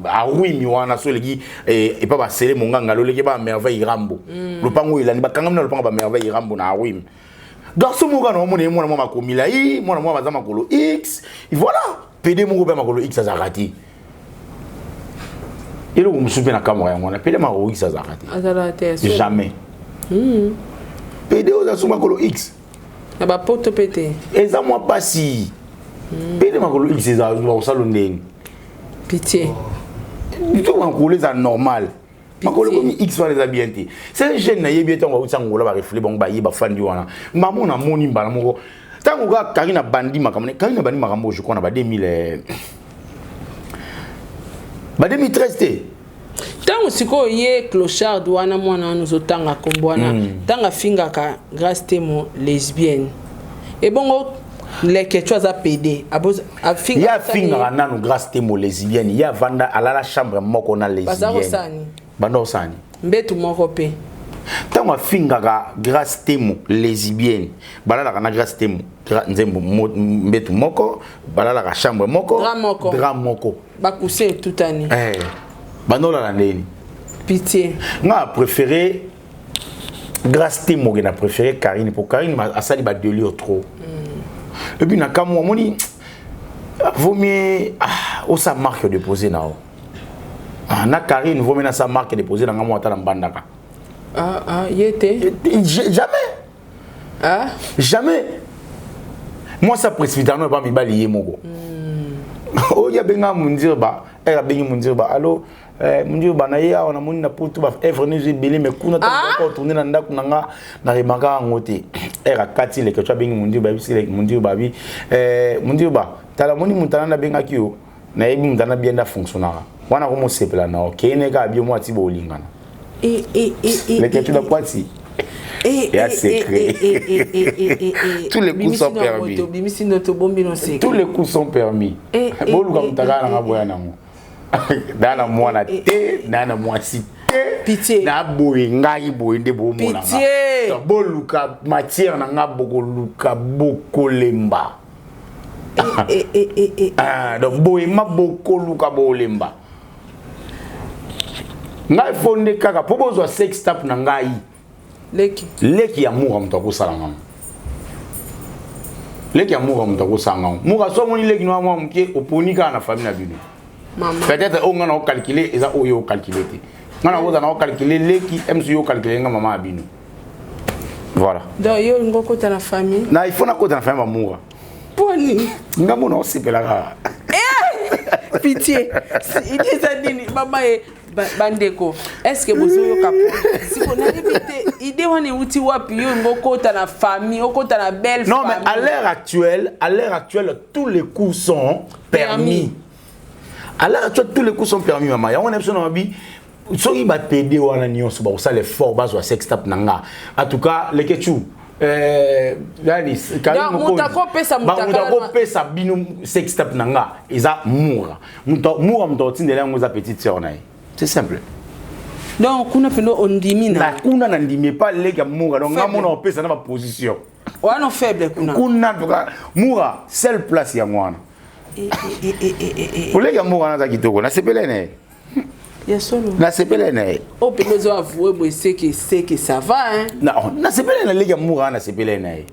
arwimi wana so legi et pas ba sele monganga lo legi ba merveille rambo le pango il ani ba kangam na le pango ba merveille rambo na arwimi garçon monga no mona mona mama ko milai mona mama za makolo x et voilà PD mongo ba makolo x azarati et le me souviens na kamera ngona PD makolo x azarati jamais PD oza suma makolo x na ba poto pété eza moi pas si PD makolo x eza au salon ndenge pitié tout makolo ça normal makolo comme x va les habienter c'est un jeune na yebi etango ba utsangola ba refler bon ba yeba fandi wana maman na moni mbala moko tango ga Karina bandi makamone Karina bandi makambo je crois na ba 2000 ba 2013 te tango siko ye clochard wana mwana nous otanga kombwana tanga finga ka grâce témo lesbienne et bongo les quechua za PD il y a finga nanu grâce témo lesbienne il y a vanda à la chambre moko na lesbienne bando sani mbetu moko pe tango finga ka grâce témo lesbienne balala kana grâce témo nzembo mbetu moko balala ka chambre moko drap moko ba coucher toute année banola la ndeni pitié nga préféré grâce témo que na préféré Karine pour Karine a sali ba délire trop et puis na kamo moni vaut mieux au sa marque déposer na na Karine vaut mieux na sa marque déposer na ngamo atala mbandaka yete jamais jamais moi ça précipite non pas mi balier moko oh ya benga mundir ba era bengi mundir ba allo mundir ba na ya ona munina putu ba evre ne zibeli me kuna ta ko tourner na ndaku nanga na remaka ngote era kati le que tu bengi mundir ba bisile mundir ba bi mundir ba tala moni mutana na benga kiyo na yebi mutana bienda fonctionnera wana ko mo sepela na okene ka bi mo ati bo lingana le que tu da kwati et secret. Tous les coups sont permis. Tous les coups sont permis. Dana mwana te, dana mwasi te. Pitié. Na boy ngai boy nde bo mona. Pitié. Bo luka matière na nga boko luka boko lemba. Donc boy ma boko luka bo lemba. Ngai fonde kaka po bozwa sex tap na ngai. Leki ya muga mutako salanga. Leki ya muga mutako salanga. Muga so moni leki no mwa mke oponika na famille na bino. Peut-être on a calculé et ça on a calculé. On a calculé leki MCU yo calculé nga mama bino. Voilà. Donc yo ngoko ta la famille. Na il faut na kota na famille muga. Poni. Nga mona osepela. Pitié. Il dit ça dit maman et bandeko. Est-ce que vous avez capable? Si vous n'avez pas idée on est outil wapi yo ngokota na famille okota na belle non, famille. mais à l'heure actuelle, tous les coups sont permis. À l'heure actuelle, tous les coups sont permis, maman. Il y a un épisode dans la vie. Si on va t'aider, on a nion sur ça les forts bas ou sex tap nanga. En tout cas, les ketchou. Yanis, quand mutako pesa bino sex tap nanga, ils a moura. Moura mutotine là on a petite sœur naï. C'est simple. Donc kuna peno ondimina. La kuna n'andimie pas les gars moura. Donc on a pesa dans ma position. Ouais non faible kuna. Kuna en tout cas moura seule place ya moi. Pour les gars moura na kitoko na sepele né. Ya solo. Na sepele né. O pelozo avouer bo c'est que ça va hein. Non, na sepele né les gars moura na sepele né.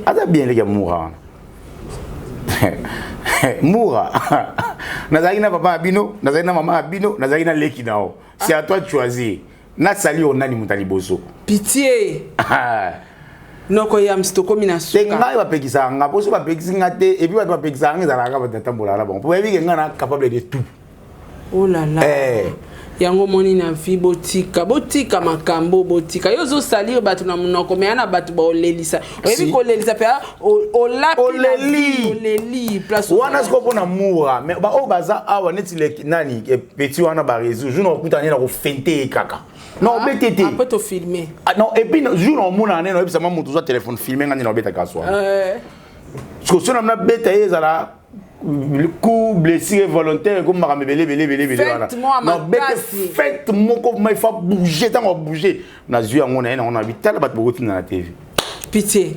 Ada bien les gars moura. Moura. Nazaki na papa abino, nazaki na maman abino, nazaki na leki nao. C'est à toi de choisir. Na sali onani mutali boso. Pitié. Noko ya mstoko mina suka. Tenga ba pekisa nga boso ba pekisa ngate et puis ba pekisa nga za ka ba tambola la bon. Pour éviter nga na capable de tout. Oh là là. Yango moni na vie botika makambo botika yozo salir batu na munoko me ana batu ba olelisa oyebi ko olelisa pe oleli place wana sko pona moura mais ba o baza awa neti le nani petit wana ba réseau jour no kutani na ko fente kaka non betete après to filmer non et puis jour no mona neno ebisa mamu to téléphone filmer ngani na beta kaswa parce que na beta ezala coup blessure volontaire comme m'a belé faites-moi comme il faut bouger tant on bouger na yeux on a vital bat beaucoup dans la TV pitié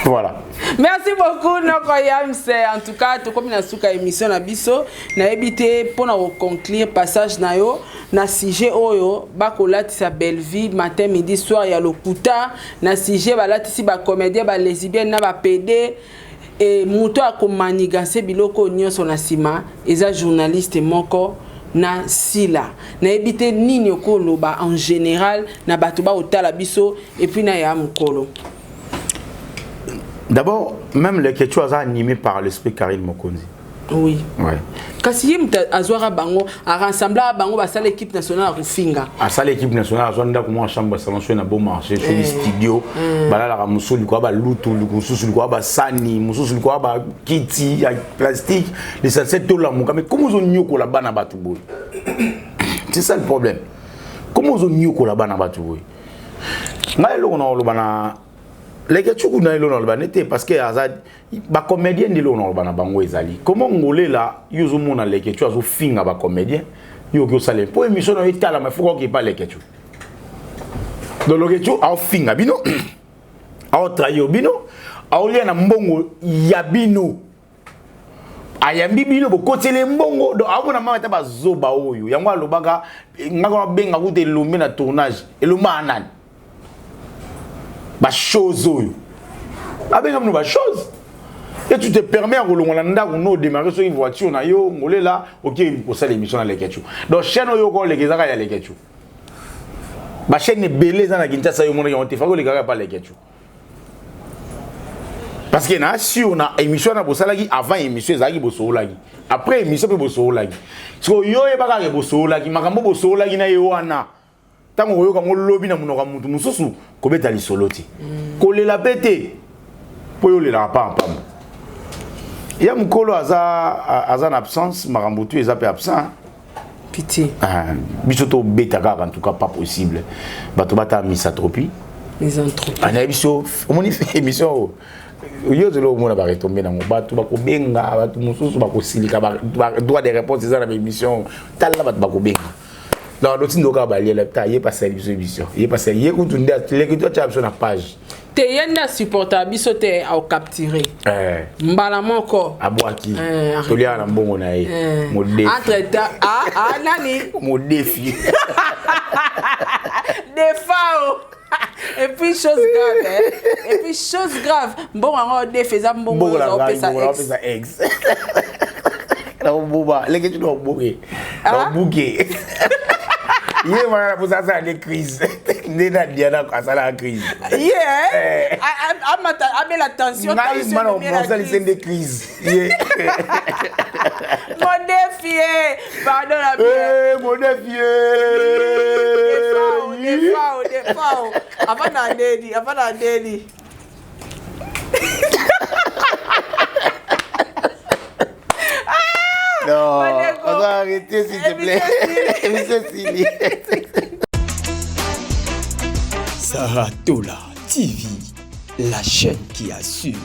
voilà merci beaucoup Nokoyamse en tout cas to comme na suka émission na biso na ebité pour na conclure passage na yo na sujet oyo bakolatisa belle vie matin midi soir ya lokuta na sujet balatisi ba comédien ba lesbienne na ba PD et muto akomaniganse biloko nyonso na sima eza journaliste moko na sila na ebité nini okoloba en général na bato ba otala biso et puis na ya mukolo. D'abord même les questions animées par l'esprit Karine Mokonzi. Oui. Ouais. Kasi yim azwara bango a rassembler bango ba sala équipe nationale a kufinga. A sala équipe nationale azwanda ko mo chambre salon sur na bon marché sur les studios bala la musuli ko ba lutu lukususu ko ba sani mususu ko ba kiti ya plastique les salsettes to la mo mais comment on nyoko la bana batu boy. C'est ça le problème. Comment on nyoko la bana batu boy. Ngai lo na lo bana les gars tu connais le nom le parce que azad ba comédien de l'on le bana bango ezali comment ngolé là yuzo mona les gars tu azo finga ba comédien yo ko salé pour émission na itala mais faut qu'il pas les gars tu donc le gars tu a finga bino a trayo bino a olia na mbongo ya bino ayambi bino bo kotele mbongo do abona mama ta ba zoba oyo yango alobaka ngako benga kute lumbe na tournage eluma anani ba chose oyo avec comme ba chose et tu te permets à rouler ndako no démarrer sur une voiture na yo ngolé là OK pour ça l'émission na lekechu donc chaîne yo ko lekezaka ya lekechu ba chaîne belé za na Kinshasa yo mona yo te fako lekaka pas lekechu parce que na si on a émission na bosalaki avant émission ezaki bosolaki après émission pe bosolaki so yo e baka ke bosolaki makambo bosolaki na yo wana tango oyoka ngo lobi na munoka mutu mususu kobeta lisoloti kolela pete po yo lela pa pam ya mukolo aza na absence marambutu eza pe absent pitié biso to beta kaka en tout cas pas possible bato bata misatropie misantropie ana biso omoni émission yo zelo mona ba retomber na ngo bato bakobenga bato mususu bakosilika ba droit de réponse eza na émission tala bato bakobenga. Non, l'autre n'est pas balayé, il est passé à l'émission. Il est passé, il est continué, l'écriture tu as sur la page. Te yenda supportable sote au capturer. Mbala moko. Abouaki. Toli ala mbongo na ye. Mo défi. Entre nani? Mo défi. Défao. Et puis chose grave, Bon on défi ça mbongo ça ex. La boba, les gars tu dois bouger. Dois bouger. Il est malade pour ça des crises. Nena Diana à la crise. Yeah. Avec la tension. C'est des crises. Mon défi. Pardon la bière. Mon défi. Des fois. Avant la délit. Non, on va arrêter s'il te plaît. Monsieur Sili. Saratola TV, la chaîne qui assure.